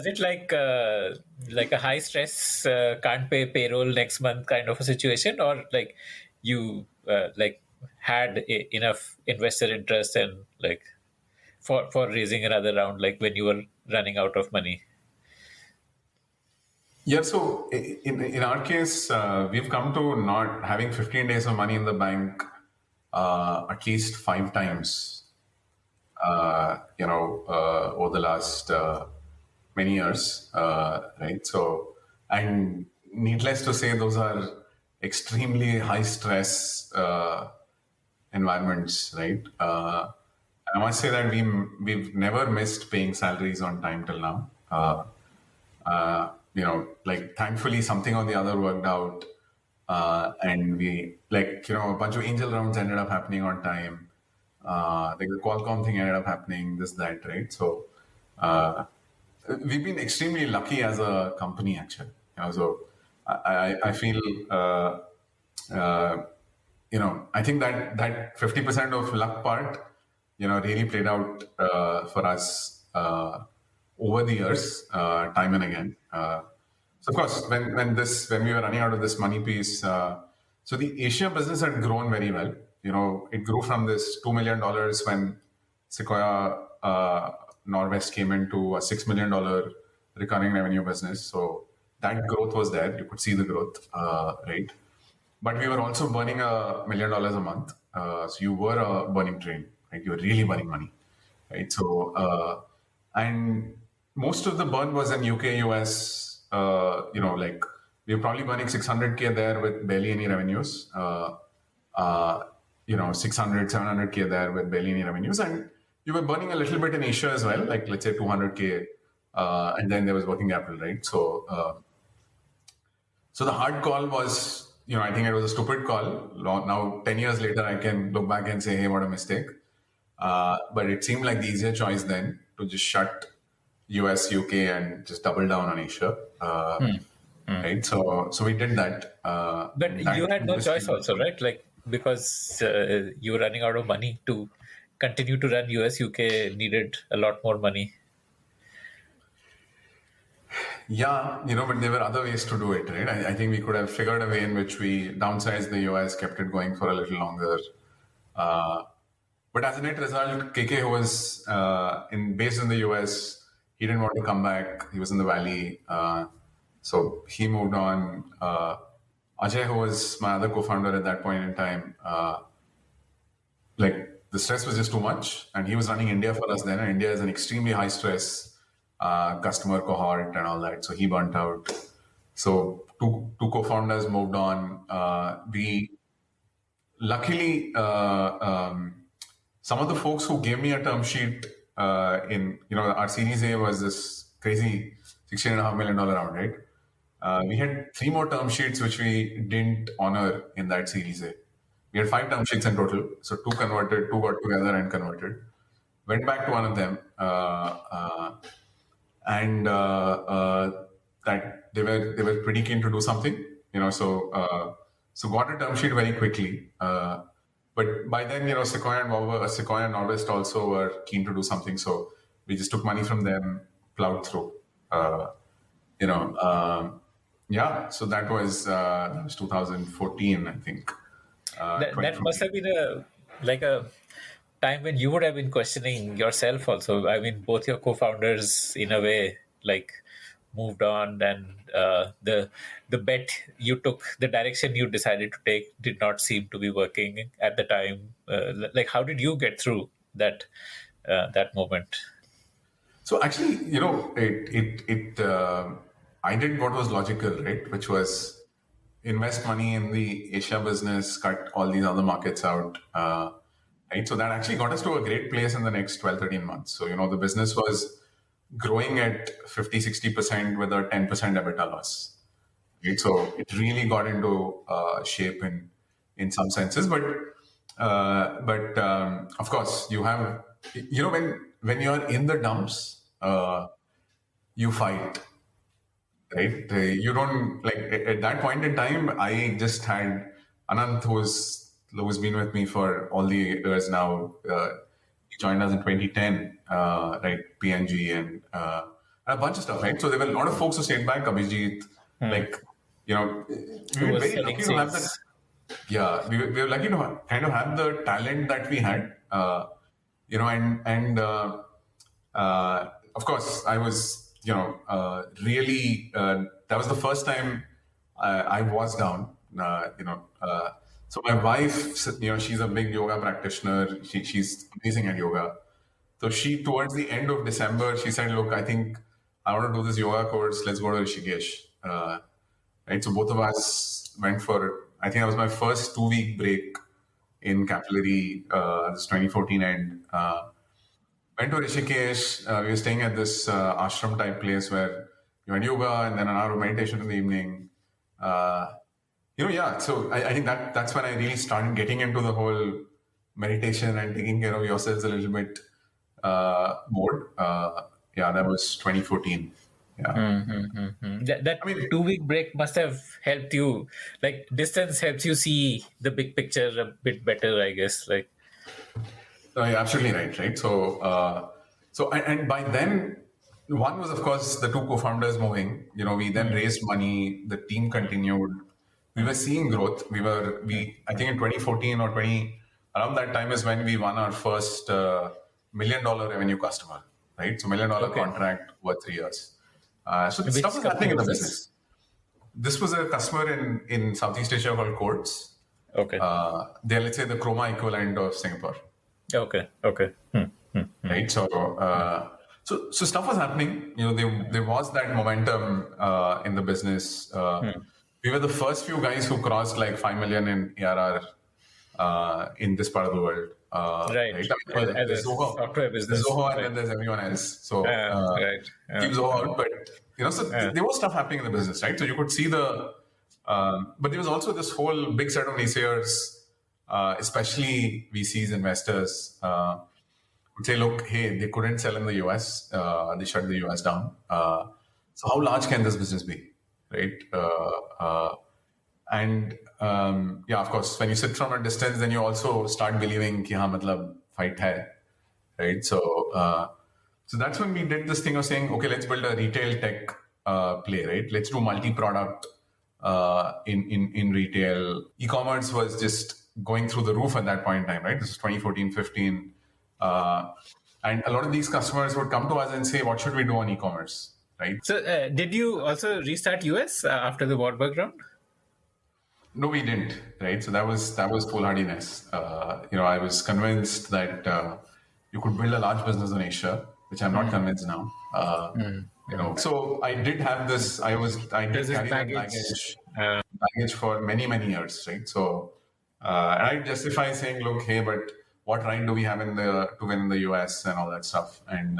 it like a high stress, can't pay payroll next month kind of a situation, or like you had enough investor interest and like for raising another round, like when you were running out of money? Yeah, so in our case, we've come to not having 15 days of money in the bank at least 5 times, over the last many years, right? So, and needless to say, those are extremely high stress environments, right? I must say that we've never missed paying salaries on time till now. Thankfully something or the other worked out. And we, a bunch of angel rounds ended up happening on time. The Qualcomm thing ended up happening, this, that, right? So, we've been extremely lucky as a company, actually. So I feel, I think that 50% of luck part, really played out for us over the years, time and again. So of course, when we were running out of this money piece, so the Asia business had grown very well. It grew from this $2 million when Sequoia Norwest came into a $6 million recurring revenue business. So that growth was there. You could see the growth, right? But we were also burning $1 million a month. So you were a burning train, right? You were really burning money, right? So, and most of the burn was in UK, US. We were probably burning 600K there with barely any revenues. 600, 700K there with barely any revenues. And you were burning a little bit in Asia as well, like let's say 200K. And then there was working capital, right? So, so the hard call was, I think it was a stupid call. Now, 10 years later, I can look back and say, hey, what a mistake. But it seemed like the easier choice then to just shut US, UK, and just double down on Asia. Right? So we did that. But you had no choice also, right? Like, because you were running out of money to continue to run US, UK needed a lot more money. Yeah, but there were other ways to do it, right? I think we could have figured a way in which we downsized the US, kept it going for a little longer. But as a net result, KK, who was based in the US, he didn't want to come back. He was in the Valley. So he moved on. Ajay, who was my other co-founder at that point in time, the stress was just too much, and he was running India for us then, and India is an extremely high stress customer cohort and all that. So he burnt out. So two co-founders moved on. We luckily some of the folks who gave me a term sheet in our Series A was this crazy $16.5 million round, right? We had 3 more term sheets which we didn't honor in that Series A. We had 5 term sheets in total, so 2 converted, 2 got together and converted. Went back to one of them, and that they were pretty keen to do something, so got a term sheet very quickly. But by then, Sequoia and Norwest also were keen to do something, so we just took money from them, plowed through. So that was 2014, I think. That must have been a time when you would have been questioning yourself also. I mean, both your co-founders in a way like moved on, and the bet you took, the direction you decided to take, did not seem to be working at the time. Like, how did you get through that moment? So actually, I did what was logical, right? Which was invest money in the Asia business, cut all these other markets out, right? So that actually got us to a great place in the next 12, 13 months. So, the business was growing at 50, 60% with a 10% EBITDA loss, right? So it really got into shape in some senses. But of course, you have, when you're in the dumps, you fight, right? You don't like at that point in time. I just had Anant, who's been with me for all the years now. He joined us in 2010, right? PNG and a bunch of stuff, right? So there were a lot of folks who stayed back. Abhijit, we were very lucky to have that. Yeah, we were lucky to kind of have the talent that we had, and of course, I was, really, that was the first time I was down, so my wife, she's a big yoga practitioner. She's amazing at yoga. So she, towards the end of December, she said, look, I think I want to do this yoga course. Let's go to Rishikesh. Right. So both of us went for, I think that was my first 2-week break in Capillary, this 2014 end. Went to Rishikesh. We were staying at this ashram type place where you had yoga and then an hour of meditation in the evening. So I think that's when I really started getting into the whole meditation and taking care of yourselves a little bit more. That was 2014. Yeah. That 2-week break must have helped you. Like, distance helps you see the big picture a bit better, I guess. Like, you're absolutely right. So and by then, one was of course the 2 co-founders moving. We then raised money. The team continued. We were seeing growth. I think in 2014 or around that time is when we won our first $1 million revenue customer. Right. So $1 million contract over 3 years. So stuff was happening in the business. This was a customer in Southeast Asia called Courts. Okay. They're, let's say, the Chroma equivalent of Singapore. Okay. Right. So stuff was happening. There was that momentum in the business. We were the first few guys who crossed like 5 million in ARR in this part of the world. Right. There's Zoho, software business. There's Zoho, and then there's everyone else. So keep Zoho out. But there was stuff happening in the business, right? So you could see but there was also this whole big set of naysayers, especially VCs, investors, would say, look, hey, they couldn't sell in the US. They shut the US down. So how large can this business be, right? Of course, when you sit from a distance, then you also start believing कि हाँ मतलब fight hai, right? So that's when we did this thing of saying, okay, let's build a retail tech play, right? Let's do multi-product in retail. E-commerce was just going through the roof at that point in time, right? This is 2014, 15. And a lot of these customers would come to us and say, what should we do on e-commerce, right? So did you also restart US after the Warburg round? No, we didn't. Right. So that was foolhardiness. I was convinced that you could build a large business in Asia, which I'm not convinced now. So I did have this. I There's did this carry that baggage. baggage for many years. Right. So and I justify saying, look, hey, but what right do we have to win in the US and all that stuff? And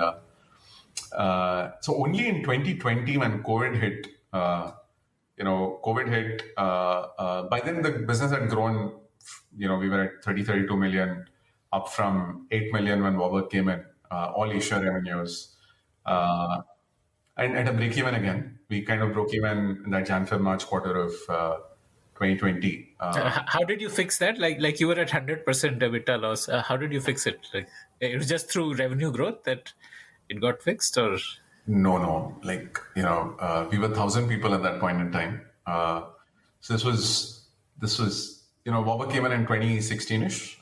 so only in 2020 when COVID hit, by then the business had grown. We were at 32 million, up from 8 million when Warburg came in, all Asia revenues. Uh, and at a break even again, we kind of broke even in that Jan, Feb, March quarter of 2020. How did you fix that? Like you were at 100% EBITDA loss. How did you fix it? Like it was just through revenue growth that it got fixed, or No. We were 1,000 people at that point in time. So this was Waba came in 2016ish,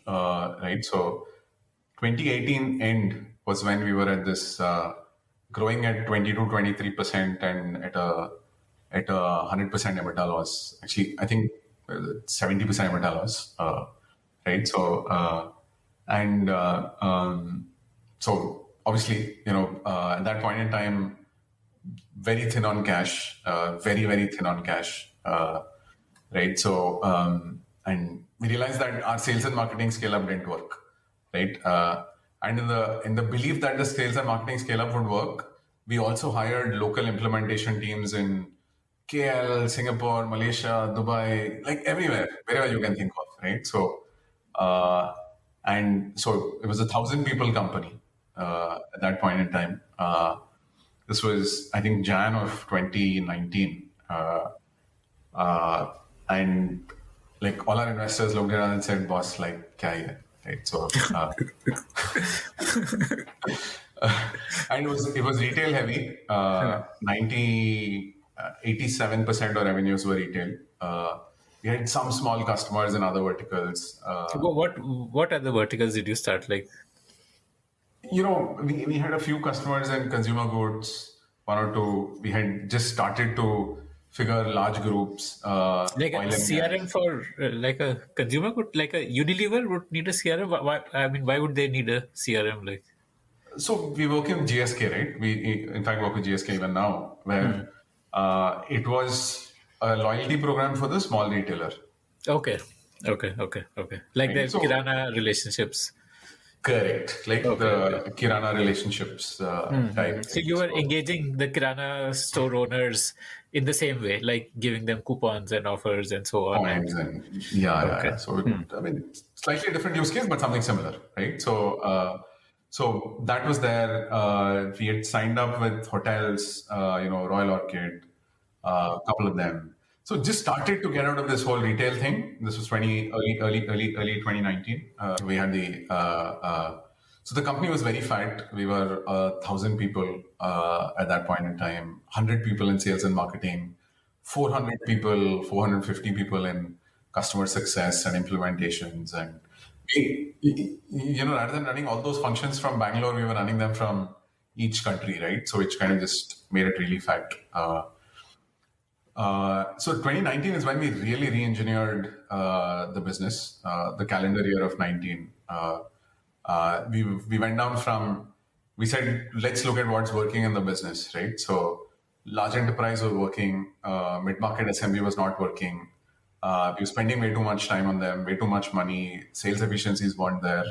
right? So 2018 end was when we were at this growing at 20 to 23% and at a 100% EBITDA loss. Actually, I think 70% EBITDA loss, right? So obviously, at that point in time, very thin on cash, very thin on cash, right? So, and we realized that our sales and marketing scale up didn't work, right? And in the belief that the sales and marketing scale up would work, we also hired local implementation teams in KL, Singapore, Malaysia, Dubai, like everywhere, wherever you can think of, right? And so it was 1,000 people company at that point in time. This was, I think, Jan of 2019. And like all our investors looked at us and said, boss, like, kya hai? Right? So, and it was retail heavy. 87% of revenues were retail. We had some small customers in other verticals. what other verticals did you start? Like We had a few customers in consumer goods, one or two. We had just started to figure large groups, like a oil and CRM gas. for like a consumer good, like a Unilever would need a CRM. Why, I mean, why would they need a CRM? Like So we work in GSK, right? We in fact work with GSK even now, where it was a loyalty program for the small retailer. okay, okay, like Right? the So Kirana relationships. correct, like Okay. the Kirana relationships type. So Right? you were So engaging the Kirana store owners in the same way, like giving them coupons and offers and so on. And points and yeah. okay. So I mean, slightly different use case, but something similar, right? So that was there. We had signed up with hotels, Royal Orchid, a couple of them. So just started to get out of this whole retail thing. This was early 2019. We had so the company was very fat. We were 1,000 people at that point in time, 100 people in sales and marketing, 400 people, 450 people in customer success and implementations. And rather than running all those functions from Bangalore, we were running them from each country, right? So which kind of just made it really fat. So 2019 is when we really re-engineered the business, the calendar year of 19. We went down from, we said, let's look at what's working in the business, right? So large enterprise was working, mid-market SMB was not working. We were spending way too much time on them, way too much money, sales efficiencies weren't there.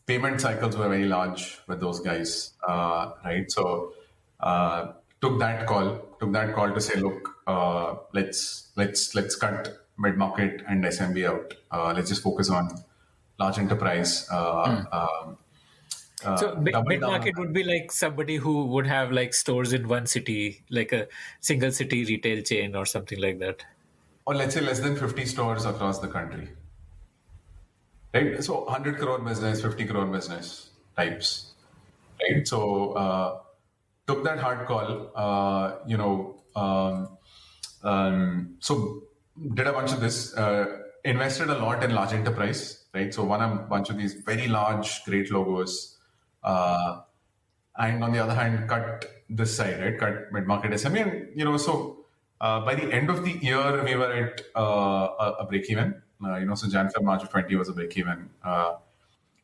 Payment cycles were very large with those guys, right? So took that call to say, look, let's cut mid market and SMB out. Let's just focus on large enterprise. So Double mid down on market that. would be like somebody who would have like stores in one city, like a single city retail chain or something like that. Or let's say less than 50 stores across the country. Right? So 100 crore business, 50 crore business types. Right? So took that hard call, so did a bunch of this, invested a lot in large enterprise, right? So won a bunch of these very large, great logos. And on the other hand, cut this side, right? Cut mid-market SME. And, so By the end of the year, we were at a break even. So Jan Feb March of 20 was a break even.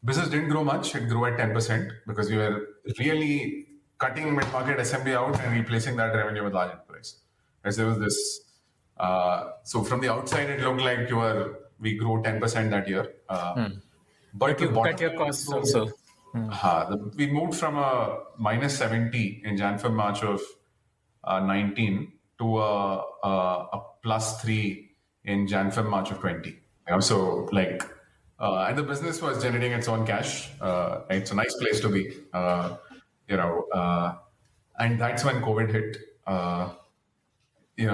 Business didn't grow much. It grew at 10% because we were really cutting mid-market SMB out and replacing that revenue with large enterprise. As there was this, so from the outside, it looked like we grew 10% that year. But you cut your costs also. We moved from a minus 70 in Jan Feb March of 19 to a plus 3 in Jan Feb March of 20. So and the business was generating its own cash. It's a nice place to be. And that's when COVID hit.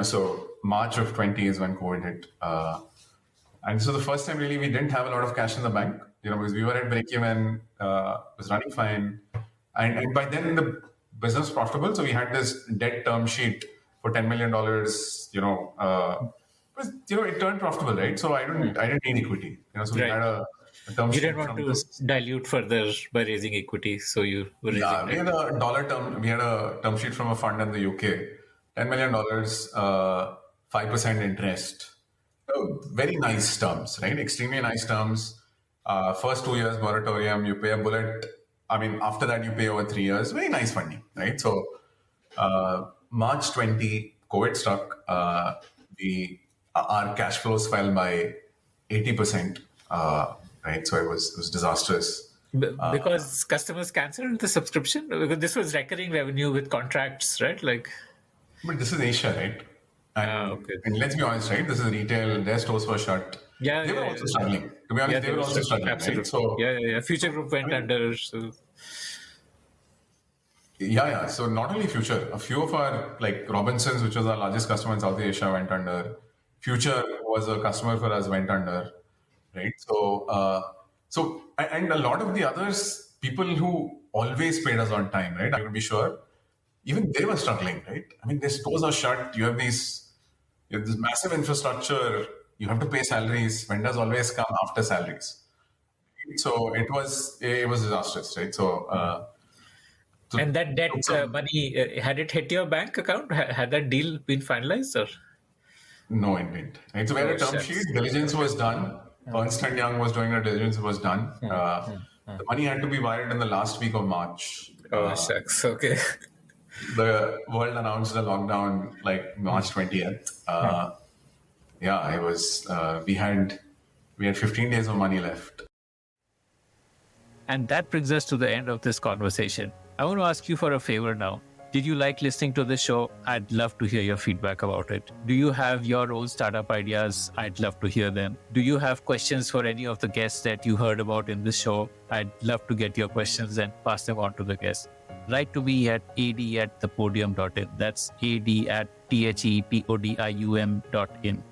So March of 20 is when COVID hit. And so the first time really we didn't have a lot of cash in the bank, because we were at break even, was running fine. And by then the business was profitable. So we had this debt term sheet for $10 million, it turned profitable, right? So I didn't need equity. So we had a term sheet. You didn't want to dilute further by raising equity. So you were raising we had a we had a term sheet from a fund in the UK, $10 million, 5% interest. Very nice terms, right? Extremely nice terms. First 2 years moratorium, you pay a bullet. I mean, after that, you pay over 3 years. Very nice funding, right? So, March 20, COVID struck. Our cash flows fell by 80%, right? So it was disastrous. Because customers canceled the subscription? Because this was recurring revenue with contracts, right? But this is Asia, right? And let's be honest, right? This is retail. Their stores were shut. They were also struggling. To be honest, they were also struggling. Absolutely. Right? So, Future Group went under. So. So not only Future, a few of our, like Robinsons, which was our largest customer in South Asia, went under. Future was a customer for us, went under. Right? So, and a lot of the others, people who always paid us on time, right? I would be sure. Even they were struggling, right? I mean, their stores are shut. You have this massive infrastructure. You have to pay salaries. Vendors always come after salaries. So it was disastrous, right? So, and that debt money, had it hit your bank account? Had that deal been finalized? Or? No, it didn't. Right? So we had a term sheet. Diligence was done. Ernst & Young was doing a diligence was done. The money had to be wired in the last week of March. Oh, shucks. Okay. The world announced a lockdown like March 20th. It was, we had 15 days of money left. And that brings us to the end of this conversation. I want to ask you for a favor now. Did you like listening to this show? I'd love to hear your feedback about it. Do you have your own startup ideas? I'd love to hear them. Do you have questions for any of the guests that you heard about in this show? I'd love to get your questions and pass them on to the guests. Write to me at ad@thepodium.in. That's ad@thepodium.in.